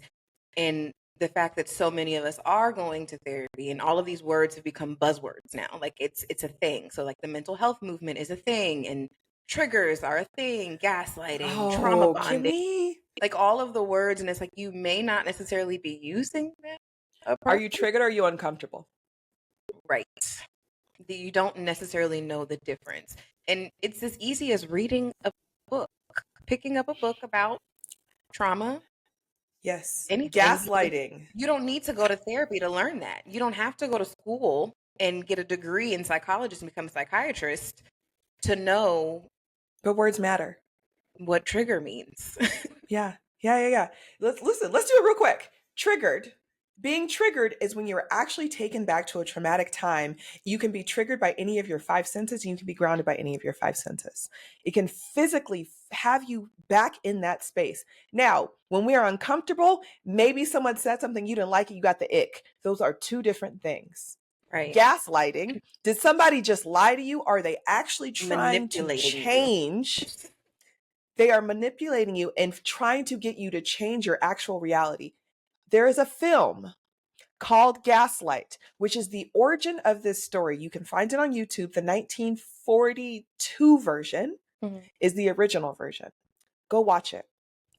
and the fact that so many of us are going to therapy, and all of these words have become buzzwords now. Like it's a thing. So like the mental health movement is a thing, and triggers are a thing, gaslighting, trauma Oh, can bonding, we? like all of the words, and it's like you may not necessarily be using them Are you appropriately, triggered or are you uncomfortable? right? You don't necessarily know the difference. And it's as easy as reading a book, picking up a book about trauma, Yes. anything. Gaslighting. You don't need to go to therapy to learn that. You don't have to go to school and get a degree in psychology and become a psychiatrist to know But words matter. what trigger means. Yeah. Yeah. Let's listen. Let's do it real quick. Triggered. Being triggered is when you're actually taken back to a traumatic time. You can be triggered by any of your five senses, and you can be grounded by any of your five senses. It can physically have you back in that space. Now, when we are uncomfortable, maybe someone said something you didn't like and you got the ick. Those are two different things. Right. Gaslighting. Did somebody just lie to you? Are they actually trying to Manipulating you. change? They are manipulating you and trying to get you to change your actual reality. There is a film called Gaslight, which is the origin of this story. You can find it on YouTube. The 1942 version Mhm. is the original version. Go watch it.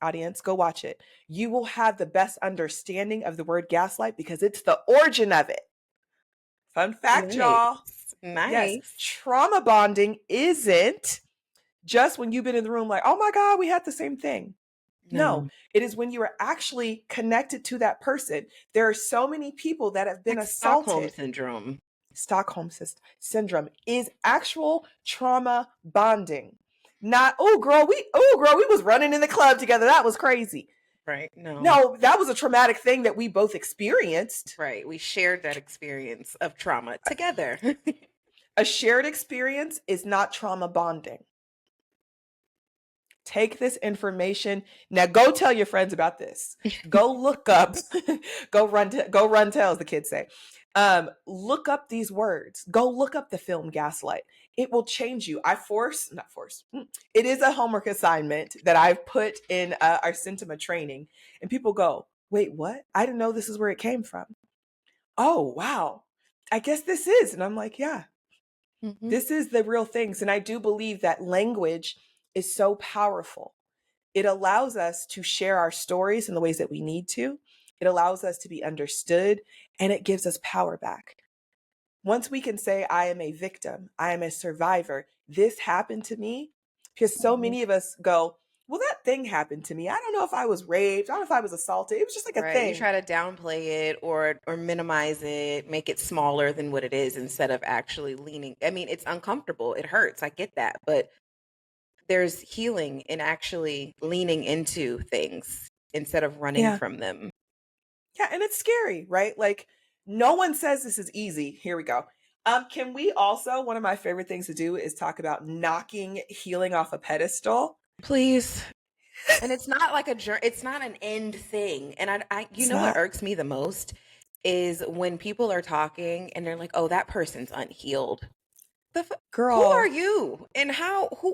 Audience, go watch it. You will have the best understanding of the word gaslight because it's the origin of it. Fun fact, Nice. y'all. Yes, Nice. trauma bonding isn't just when you've been in the room like, oh my God, we had the same thing. No, No. it is when you are actually connected to that person. There are so many people that have been Like Stockholm assaulted. syndrome. Stockholm syndrome is actual trauma bonding. Not, oh girl, we was running in the club together. That was crazy. Right. No. No, that was a traumatic thing that we both experienced. Right. We shared that experience of trauma together. A shared experience is not trauma bonding. Take this information. Now go tell your friends about this. Go look up, go run tell, as the kids say. Look up these words. Go look up the film Gaslight. It will change you. It is a homework assignment that I've put in our Sentima training. And people go, wait, what? I didn't know this is where it came from. Oh, wow. I guess this is. And I'm like, yeah, Mhm. this is the real things. And I do believe that language is so powerful. It allows us to share our stories in the ways that we need to. It allows us to be understood, and it gives us power back. Once we can say, I am a victim, I am a survivor, this happened to me, because so Mhm. many of us go, well, that thing happened to me. I don't know if I was raped. I don't know if I was assaulted. It was just like a Right. You thing. try to downplay it or minimize it, make it smaller than what it is instead of actually leaning. I mean, it's uncomfortable. It hurts. I get that. But there's healing in actually leaning into things instead of running Yeah. from them. Yeah. And it's scary, right? Like, no one says this is easy. Here we go. Can we also, one of my favorite things to do is talk about knocking healing off a pedestal. Please. And it's not like it's not an end thing. And you It's know what not. irks me the most is when people are talking and they're like, "Oh, that person's unhealed." Who are Girl, you? And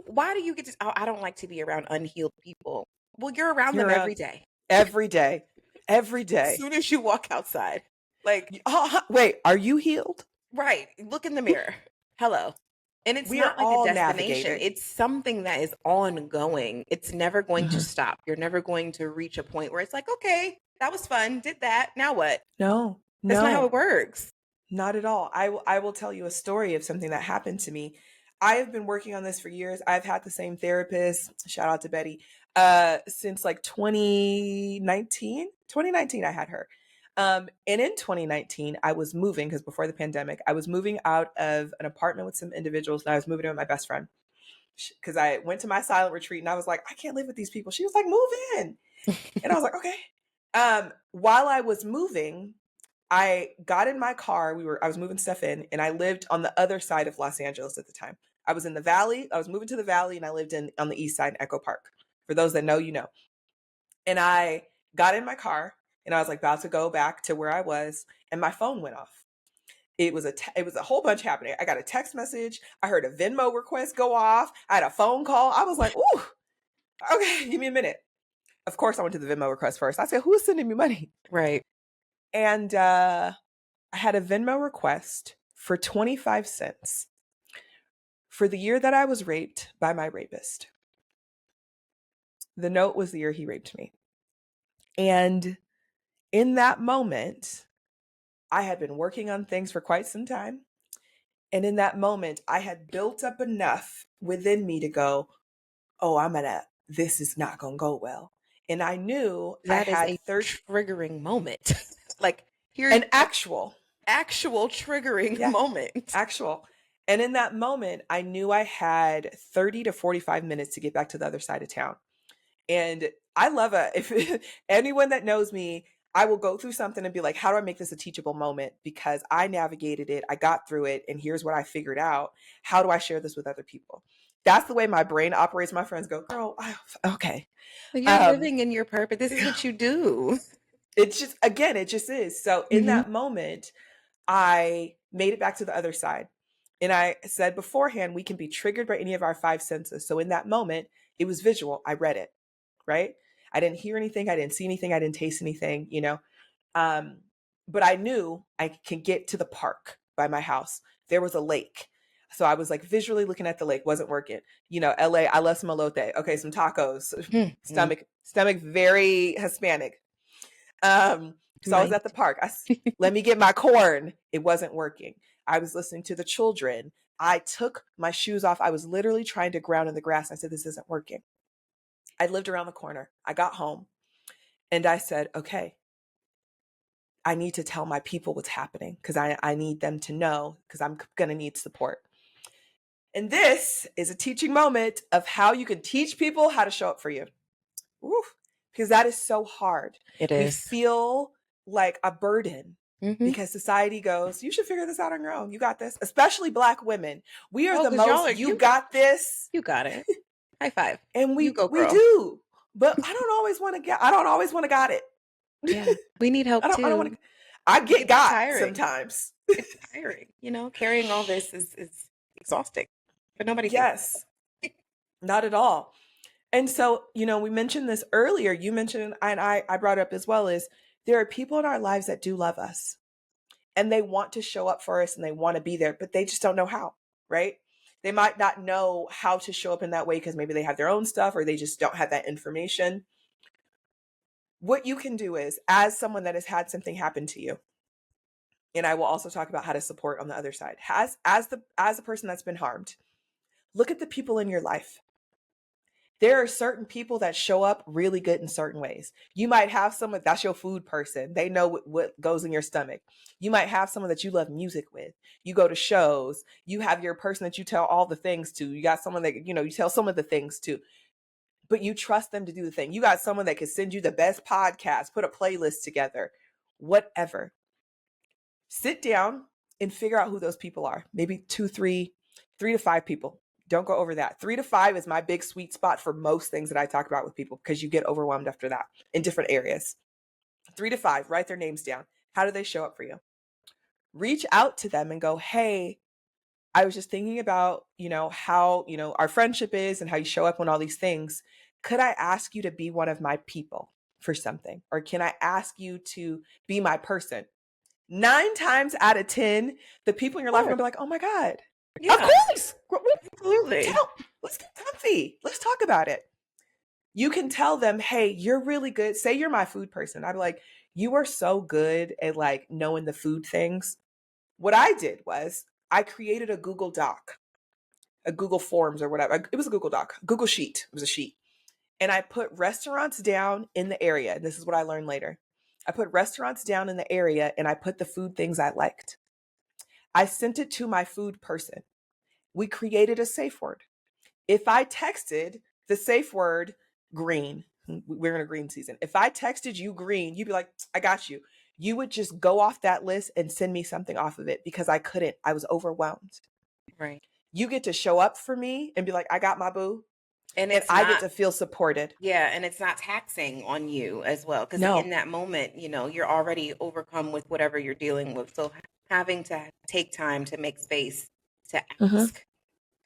why do you get to, oh, I don't like to be around unhealed people. Well, you're around you're them around every day. every day. Every As day. soon as you walk outside. Like, Wait, are you healed? right, look in the mirror. Hello. And it's We are not like a all destination. navigating. It's something that is ongoing. It's never going to Mhm. stop. You're never going to reach a point where it's like, okay, that was fun. Did that. Now what? No, That's not how no, it works. not at all. I will tell you a story of something that happened to me. I have been working on this for years. I've had the same therapist, shout out to Betty, since like 2019. 2019 I had her. And in 2019, I was moving because before the pandemic, I was moving out of an apartment with some individuals, and I was moving in with my best friend because I went to my silent retreat and I was like, I can't live with these people. She was like, move in. And I was like, okay. While I was moving, I got in my car. I was moving stuff in, and I lived on the other side of Los Angeles at the time. I was in the valley. I was moving to the valley, and I lived on the east side in Echo Park. For those that know, you know. And I got in my car, and I was like about to go back to where I was, and my phone went off. It was a whole bunch happening. I got a text message. I heard a Venmo request go off. I had a phone call. I was like, ooh, okay, give me a minute. Of course, I went to the Venmo request first. I said, who's sending me money? Right. And I had a Venmo request for 25 cents for the year that I was raped by my rapist. The note was the year he raped me. And in that moment, I had been working on things for quite some time. And in that moment, I had built up enough within me to go, oh, this is not going to go well. And I knew I That is had a triggering moment. Like, an here's actual triggering yeah, moment. actual. And in that moment, I knew I had 30 to 45 minutes to get back to the other side of town. And I love if anyone that knows me, I will go through something and be like, how do I make this a teachable moment? Because I navigated it, I got through it, and here's what I figured out. How do I share this with other people? That's the way my brain operates. My friends go, girl, okay. You're living in your purpose. This is what you do. It's just, again, it just is. So in Mhm. that moment, I made it back to the other side. And I said beforehand, we can be triggered by any of our five senses. So in that moment, it was visual. I read it, right? I didn't hear anything. I didn't see anything. I didn't taste anything, you know? Um, but I knew I can get to the park by my house. There was a lake. So I was like visually looking at the lake, wasn't working. You know, LA, I love some elote. Okay, some tacos. Mm-hmm. Stomach very Hispanic. So I was Nice. at the park. Let me get my corn. It wasn't working. I was listening to the children. I took my shoes off. I was literally trying to ground in the grass. I said, this isn't working. I lived around the corner. I got home and I said, okay, I need to tell my people what's happening because I need them to know because I'm going to need support. And this is a teaching moment of how you can teach people how to show up for you. Oof, because that is so hard. It We is. feel like a burden Mm-hmm. because society goes, you should figure this out on your own. You got this. Especially Black women. We are Oh, the because y'all most, are you got this. you got it. High five. And You go, we girl. do. But I don't always want to got it. Yeah. We need help I don't want too. to, I get It's got tiring. sometimes. It's tiring. Carrying all this is exhausting. But nobody thinks Yes, not at all. And so, we mentioned this earlier. You mentioned, and I brought up as well, is there are people in our lives that do love us and they want to show up for us and they want to be there, but they just don't know how, right? They might not know how to show up in that way because maybe they have their own stuff or they just don't have that information. What you can do is, as someone that has had something happen to you, and I will also talk about how to support on the other side, as a person that's been harmed, look at the people in your life. There are certain people that show up really good in certain ways. You might have someone that's your food person. They know what goes in your stomach. You might have someone that you love music with. You go to shows. You have your person that you tell all the things to. You got someone that, you tell some of the things to, but you trust them to do the thing. You got someone that can send you the best podcast, put a playlist together, whatever. Sit down and figure out who those people are. Maybe 2, 3 to 5 people. Don't go over that. 3 to 5 is my big sweet spot for most things that I talk about with people because you get overwhelmed after that in different areas. 3 to 5, write their names down. How do they show up for you? Reach out to them and go, hey, I was just thinking about, how, our friendship is and how you show up on all these things. Could I ask you to be one of my people for something? Or can I ask you to be my person? 9 times out of 10, the people in your life are gonna be like, oh my God, of Yeah, course. absolutely. Let's get comfy. Let's talk about it. You can tell them, hey, you're really good. Say you're my food person. I'd be like, you are so good at like knowing the food things. What I did was I created a Google Doc, a Google Forms or whatever. It was a Google Doc, Google Sheet. It was a sheet. And I put restaurants down in the area. And this is what I learned later. I put restaurants down in the area and I put the food things I liked. I sent it to my food person. We created a safe word. If I texted the safe word green, we're in a green season. If I texted you green, you'd be like, I got you. You would just go off that list and send me something off of it because I couldn't. I was overwhelmed. Right. You get to show up for me and be like, I got my boo. And And it's I get not, to feel supported. yeah, and it's not taxing on you as well. Because in No. that moment, you're already overcome with whatever you're dealing with. So having to take time to make space to Mm-hmm. ask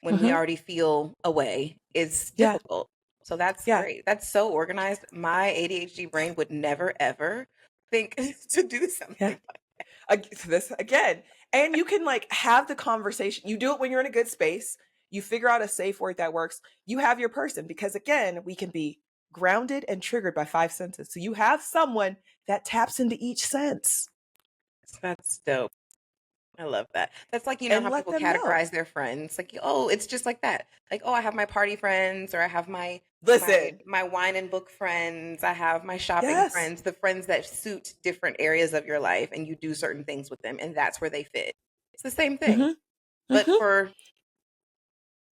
when we Mm-hmm. already feel away is Yeah. difficult. So that's Yeah. great. That's so organized. My ADHD brain would never ever think to do Yeah. something like This again. And you can like have the conversation. You do it when you're in a good space. You figure out a safe word that works. You have your person because again, we can be grounded and triggered by five senses. So you have someone that taps into each sense that. That's dope. I love that. That's like, and how let people them know. categorize their friends. Like, oh, it's just like that. Like, oh, I have my party friends, or I have my Listen. my wine and book friends. I have my shopping Yes. friends, the friends that suit different areas of your life, and you do certain things with them, and that's where they fit. It's the same thing, Mm-hmm. but Mm-hmm. for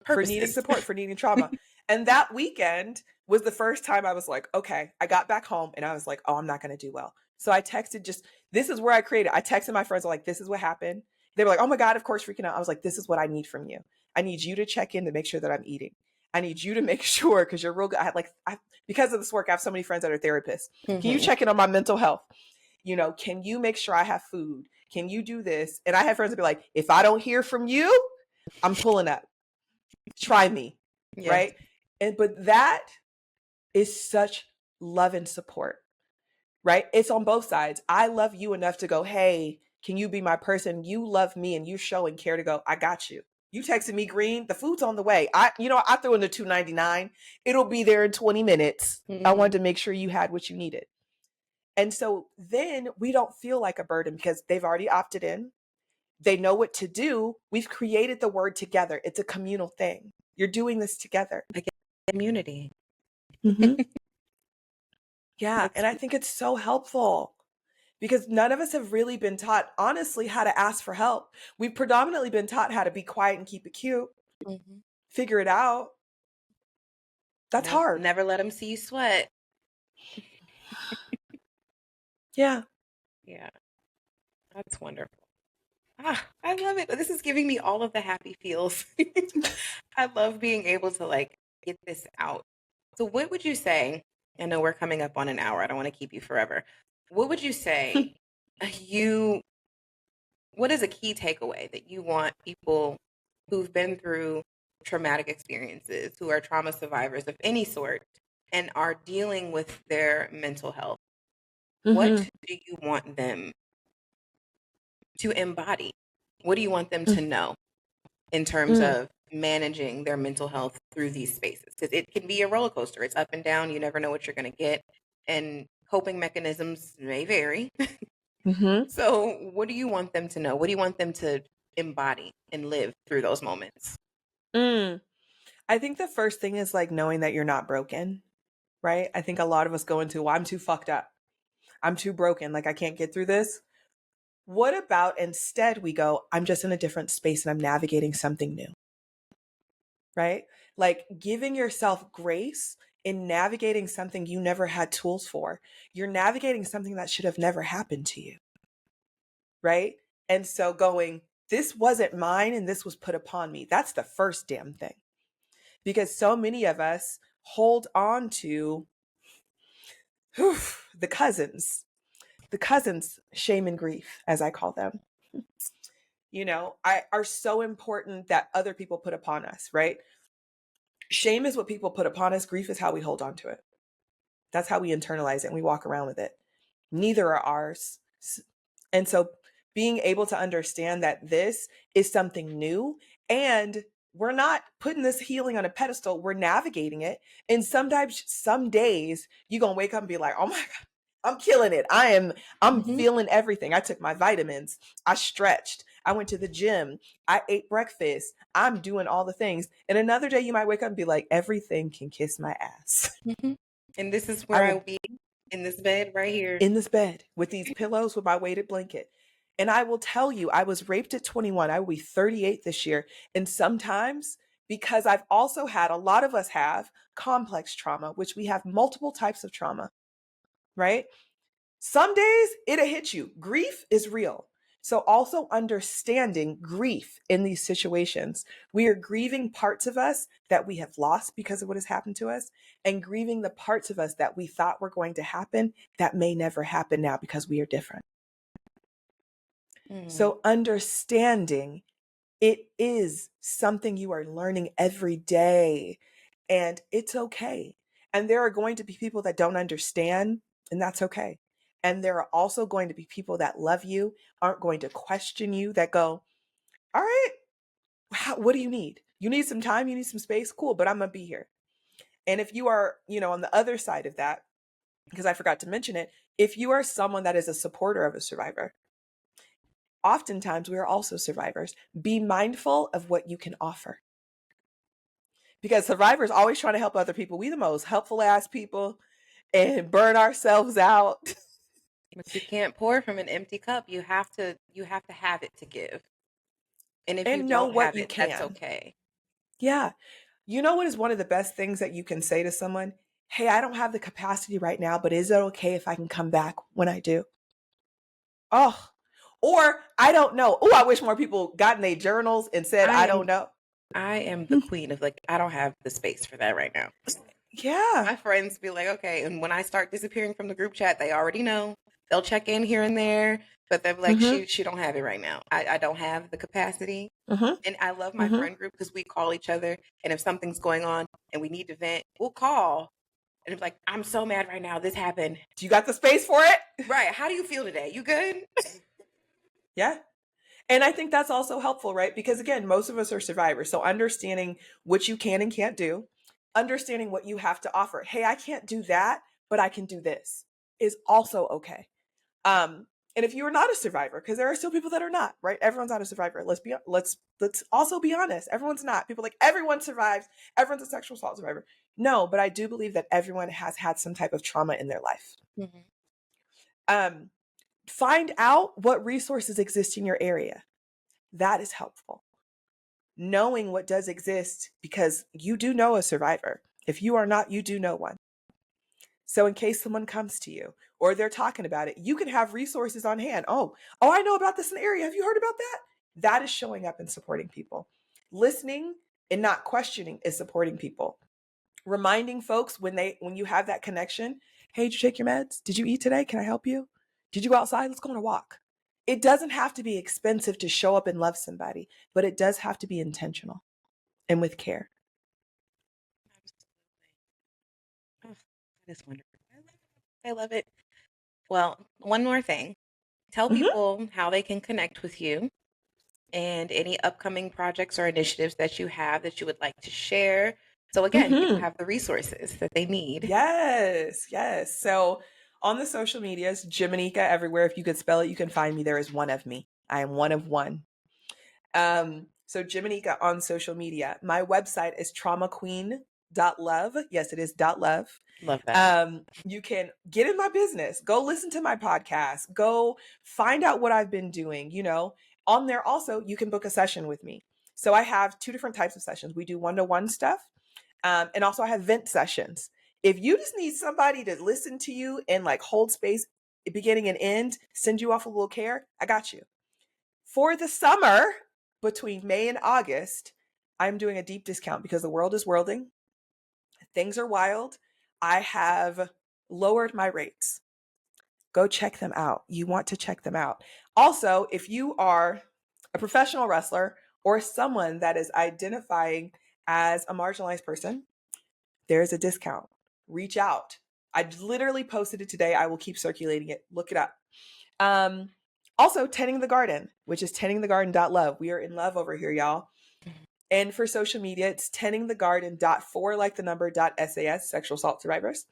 For needing purposes. support, for needing trauma. And that weekend was the first time I was like, okay, I got back home and I was like, oh, I'm not going to do well. So I texted this is where I created. I texted my friends, like, this is what happened. They were like, oh my God, of course, freaking out. I was like, this is what I need from you. I need you to check in to make sure that I'm eating. I need you to make sure because you're real good. Because of this work, I have so many friends that are therapists. Can you Hmm. check in on my mental health? Can you make sure I have food? Can you do this? And I have friends that be like, if I don't hear from you, I'm pulling up. Try me, Yes. right? But that is such love and support, right? It's on both sides. I love you enough to go, hey, can you be my person? You love me and you showing care to go, I got you. You texted me green, the food's on the way. I threw in the $2.99. It'll be there in 20 minutes. I Hmm. wanted to make sure you had what you needed. And so then we don't feel like a burden because they've already opted in. They know what to do. We've created the word together. It's a communal thing. You're doing this together. Like immunity. Mm-hmm. Yeah. That's And I think it's so helpful because none of us have really been taught, honestly, how to ask for help. We've predominantly been taught how to be quiet and keep it cute, hmm figure it out. That's never, hard. never let them see you sweat. Yeah. Yeah, that's wonderful. I love it. This is giving me all of the happy feels. I love being able to like get this out. So what would you say? I know we're coming up on an hour. I don't want to keep you forever. What would you say you what is a key takeaway that you want people who've been through traumatic experiences, who are trauma survivors of any sort and are dealing with their mental health? Mm-hmm. What do you want them to embody? What do you want them to know in terms Mm-hmm. of managing their mental health through these spaces? Because it can be a roller coaster. It's up and down. You never know what you're going to get. And coping mechanisms may vary. Mm-hmm. So, what do you want them to know? What do you want them to embody and live through those moments? Mm. I think the first thing is like knowing that you're not broken, right? I think a lot of us go into, well, I'm too fucked up. I'm too broken. Like I can't get through this. What about instead we go, I'm just in a different space and I'm navigating something new, right? Like giving yourself grace in navigating something you never had tools for. You're navigating something that should have never happened to you, right? And so going, this wasn't mine and this was put upon me. That's the first damn thing. Because so many of us hold on to whew, the cousins, shame and grief, as I call them. Are so important that other people put upon us, right? Shame is what people put upon us. Grief is how we hold on to it. That's how we internalize it and we walk around with it. Neither are ours. And so being able to understand that this is something new and we're not putting this healing on a pedestal, we're navigating it. And sometimes, some days, you're going to wake up and be like, oh my God, I'm killing it. I'm Hmm. feeling everything. I took my vitamins. I stretched. I went to the gym. I ate breakfast. I'm doing all the things. And another day you might wake up and be like, everything can kiss my ass. Hmm. And this is I where I will will be. In this bed right here. in this bed with these pillows with my weighted blanket. And I will tell you, I was raped at 21. I will be 38 this year. And sometimes, because I've also had, a lot of us have complex trauma, which we have multiple types of trauma, right? Some days it'll hit you. Grief is real. So, also understanding grief in these situations. We are grieving parts of us that we have lost because of what has happened to us, and grieving the parts of us that we thought were going to happen that may never happen now because we are different. Mm. So, understanding it is something you are learning every day, and it's okay. And there are going to be people that don't understand, and that's okay. And there are also going to be people that love you, aren't going to question you, that go, all right, what do you need? You need some time, you need some space, cool, but I'm going to be here. And if you are, on the other side of that, because I forgot to mention it, if you are someone that is a supporter of a survivor, oftentimes we are also survivors. Be mindful of what you can offer, because survivors always trying to help other people. We the most helpful ass people and burn ourselves out. But you can't pour from an empty cup. You have to have it to give. And if you And know don't what have you it, that's can. okay. Yeah. You know what is one of the best things that you can say to someone? Hey, I don't have the capacity right now, but is it okay if I can come back when I do? Oh, or I don't know. Oh, I wish more people got in their journals and said, I I am don't know. I am the queen of like I don't have the space for that right now. Yeah. My friends be like, okay, and when I start disappearing from the group chat, they already know. They'll check in here and there, but they're like, Mm-hmm. she don't have it right now. I don't have the capacity. Mm-hmm. And I love my Mm-hmm. friend group because we call each other, and if something's going on and we need to vent, we'll call. And it's like, I'm so mad right now. This happened. Do you got the space for it? Right. How do you feel today? You good? Yeah. And I think that's also helpful, right? Because again, most of us are survivors. So understanding what you can and can't do, understanding what you have to offer. Hey, I can't do that, but I can do this is also okay. Um, and if you are not a survivor, because there are still people that are not, right? Everyone's not a survivor. Let's also be honest. Everyone's not. People like everyone survives. Everyone's a sexual assault survivor. No, but I do believe that everyone has had some type of trauma in their life. Mm-hmm. Um, find out what resources exist in your area. That is helpful. Knowing what does exist, because you do know a survivor. If you are not, you do know one. So in case someone comes to you or they're talking about it, you can have resources on hand. Oh, I know about this in the area. Have you heard about that? That is showing up and supporting people. Listening and not questioning is supporting people. Reminding folks when you have that connection, hey, did you take your meds? Did you eat today? Can I help you? Did you go outside? Let's go on a walk. It doesn't have to be expensive to show up and love somebody, but it does have to be intentional and with care. Oh, that is wonderful. I love it. Well, one more thing. Tell Mm-hmm. people how they can connect with you and any upcoming projects or initiatives that you have that you would like to share. So again, people Mm-hmm. have the resources that they need. Yes, yes. So on the social medias, Jemanekia everywhere. If you could spell it, you can find me. There is one of me. I am one of one. So Jemanekia on social media. My website is traumaqueen.love. Yes, it is .love. Love that. You can get in my business. Go listen to my podcast. Go find out what I've been doing. On there also, you can book a session with me. So I have two different types of sessions. We do one-to-one stuff. And also I have vent sessions. If you just need somebody to listen to you and like hold space, beginning and end, send you off a little care, I got you. For the summer, between May and August, I'm doing a deep discount because the world is worlding. Things are wild. I have lowered my rates. Go check them out. You want to check them out. Also, if you are a professional wrestler or someone that is identifying as a marginalized person, there's a discount. Reach out. I literally posted it today. I will keep circulating it. Look it up. Um, Also, Tending the Garden, which is tendingthegarden.love. We are in love over here, y'all. And for social media, it's tendingthegarden.for, like the number, .sas, sexual assault survivors.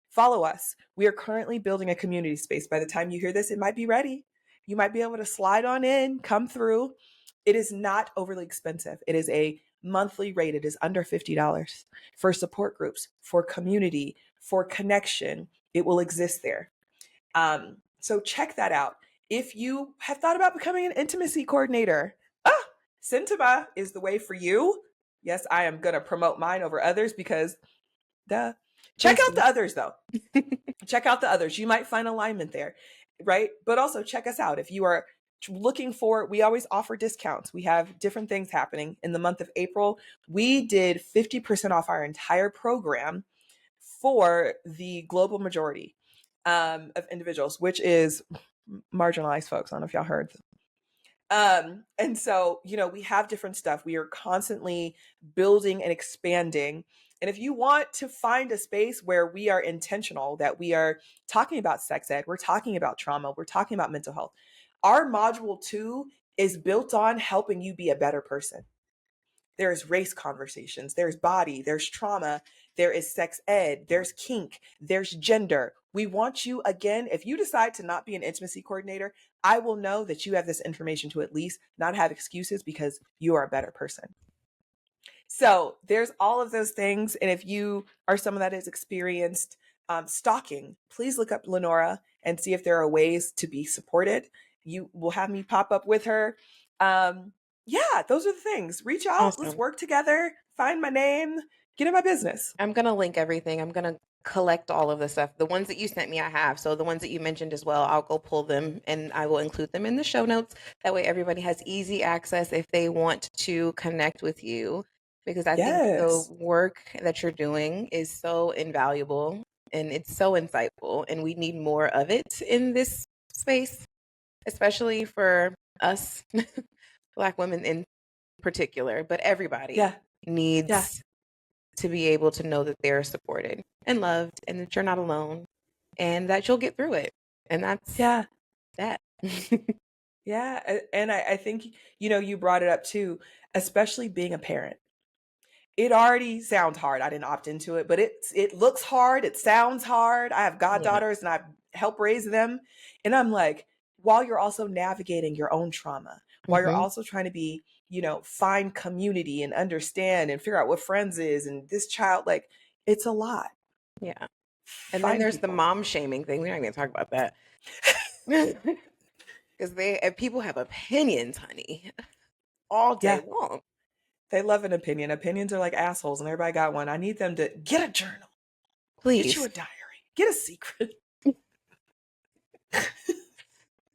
Follow us. We are currently building a community space. By the time you hear this, it might be ready. You might be able to slide on in, come through. It is not overly expensive. It is a monthly rate. It is under $50 for support groups, for community, for connection. It will exist there. So check that out. If you have thought about becoming an intimacy coordinator, Sintaba is the way for you. Yes, I am going to promote mine over others because duh. Check out the others though. Check out the others. You might find alignment there, right? But also check us out. If you are looking for, we always offer discounts. We have different things happening. In the month of April, we did 50% off our entire program for the global majority of individuals, which is marginalized folks. I don't know if y'all heard. And so, we have different stuff. We are constantly building and expanding. And if you want to find a space where we are intentional, that we are talking about sex ed, we're talking about trauma, we're talking about mental health, our module 2 is built on helping you be a better person. There's race conversations, there's body, there's trauma, there is sex ed, there's kink, there's gender. We want you, again, if you decide to not be an intimacy coordinator, I will know that you have this information to at least not have excuses because you are a better person. So there's all of those things. And if you are someone that has experienced stalking, please look up Lenora and see if there are ways to be supported. You will have me pop up with her. Yeah, those are the things. Reach out. Awesome. Let's work together. Find my name. Get in my business. I'm going to link everything. I'm going to collect all of the stuff. The ones that you sent me, I have. So the ones that you mentioned as well, I'll go pull them and I will include them in the show notes. That way everybody has easy access if they want to connect with you. Because I think the work that you're doing is so invaluable and it's so insightful. And we need more of it in this space, especially for us, Black women in particular. But everybody needs to be able to know that they're supported and loved and that you're not alone and that you'll get through it. And that's that. Yeah. And I think, you brought it up too, especially being a parent. It already sounds hard. I didn't opt into it, but it looks hard. It sounds hard. I have goddaughters and I help raise them. And I'm like, while you're also navigating your own trauma, while you're also trying to be, find community and understand and figure out what friends is and this child, like, it's a lot. Yeah. And then there's the mom shaming thing. We're not going to talk about that. Because people have opinions, honey, all day long. They love an opinion. Opinions are like assholes and everybody got one. I need them to get a journal. Please. Get you a diary. Get a secret.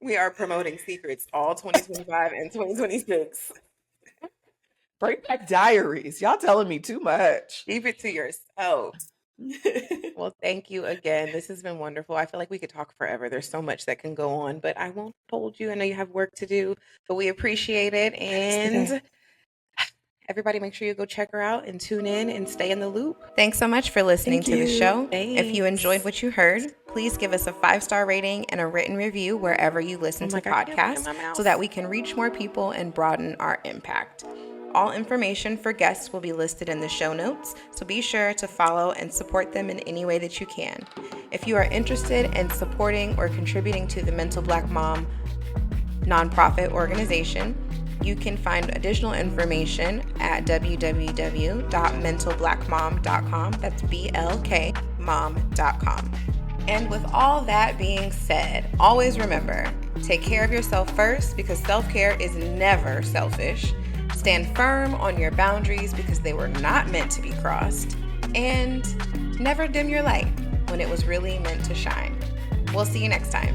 We are promoting secrets all 2025 and 2026. Bring back diaries. Y'all telling me too much. Keep it to yourself. Well, thank you again. This has been wonderful. I feel like we could talk forever. There's so much that can go on, but I won't hold you. I know you have work to do, but we appreciate it. And everybody, make sure you go check her out and tune in and stay in the loop. Thanks so much for listening to the show. If you enjoyed what you heard, please give us a 5-star rating and a written review wherever you listen to podcasts so that we can reach more people and broaden our impact. All information for guests will be listed in the show notes, so be sure to follow and support them in any way that you can. If you are interested in supporting or contributing to the Mental Black Mom nonprofit organization, you can find additional information at www.mentalblackmom.com. That's BLKmom.com. And with all that being said, always remember, take care of yourself first because self-care is never selfish. Stand firm on your boundaries because they were not meant to be crossed. And never dim your light when it was really meant to shine. We'll see you next time.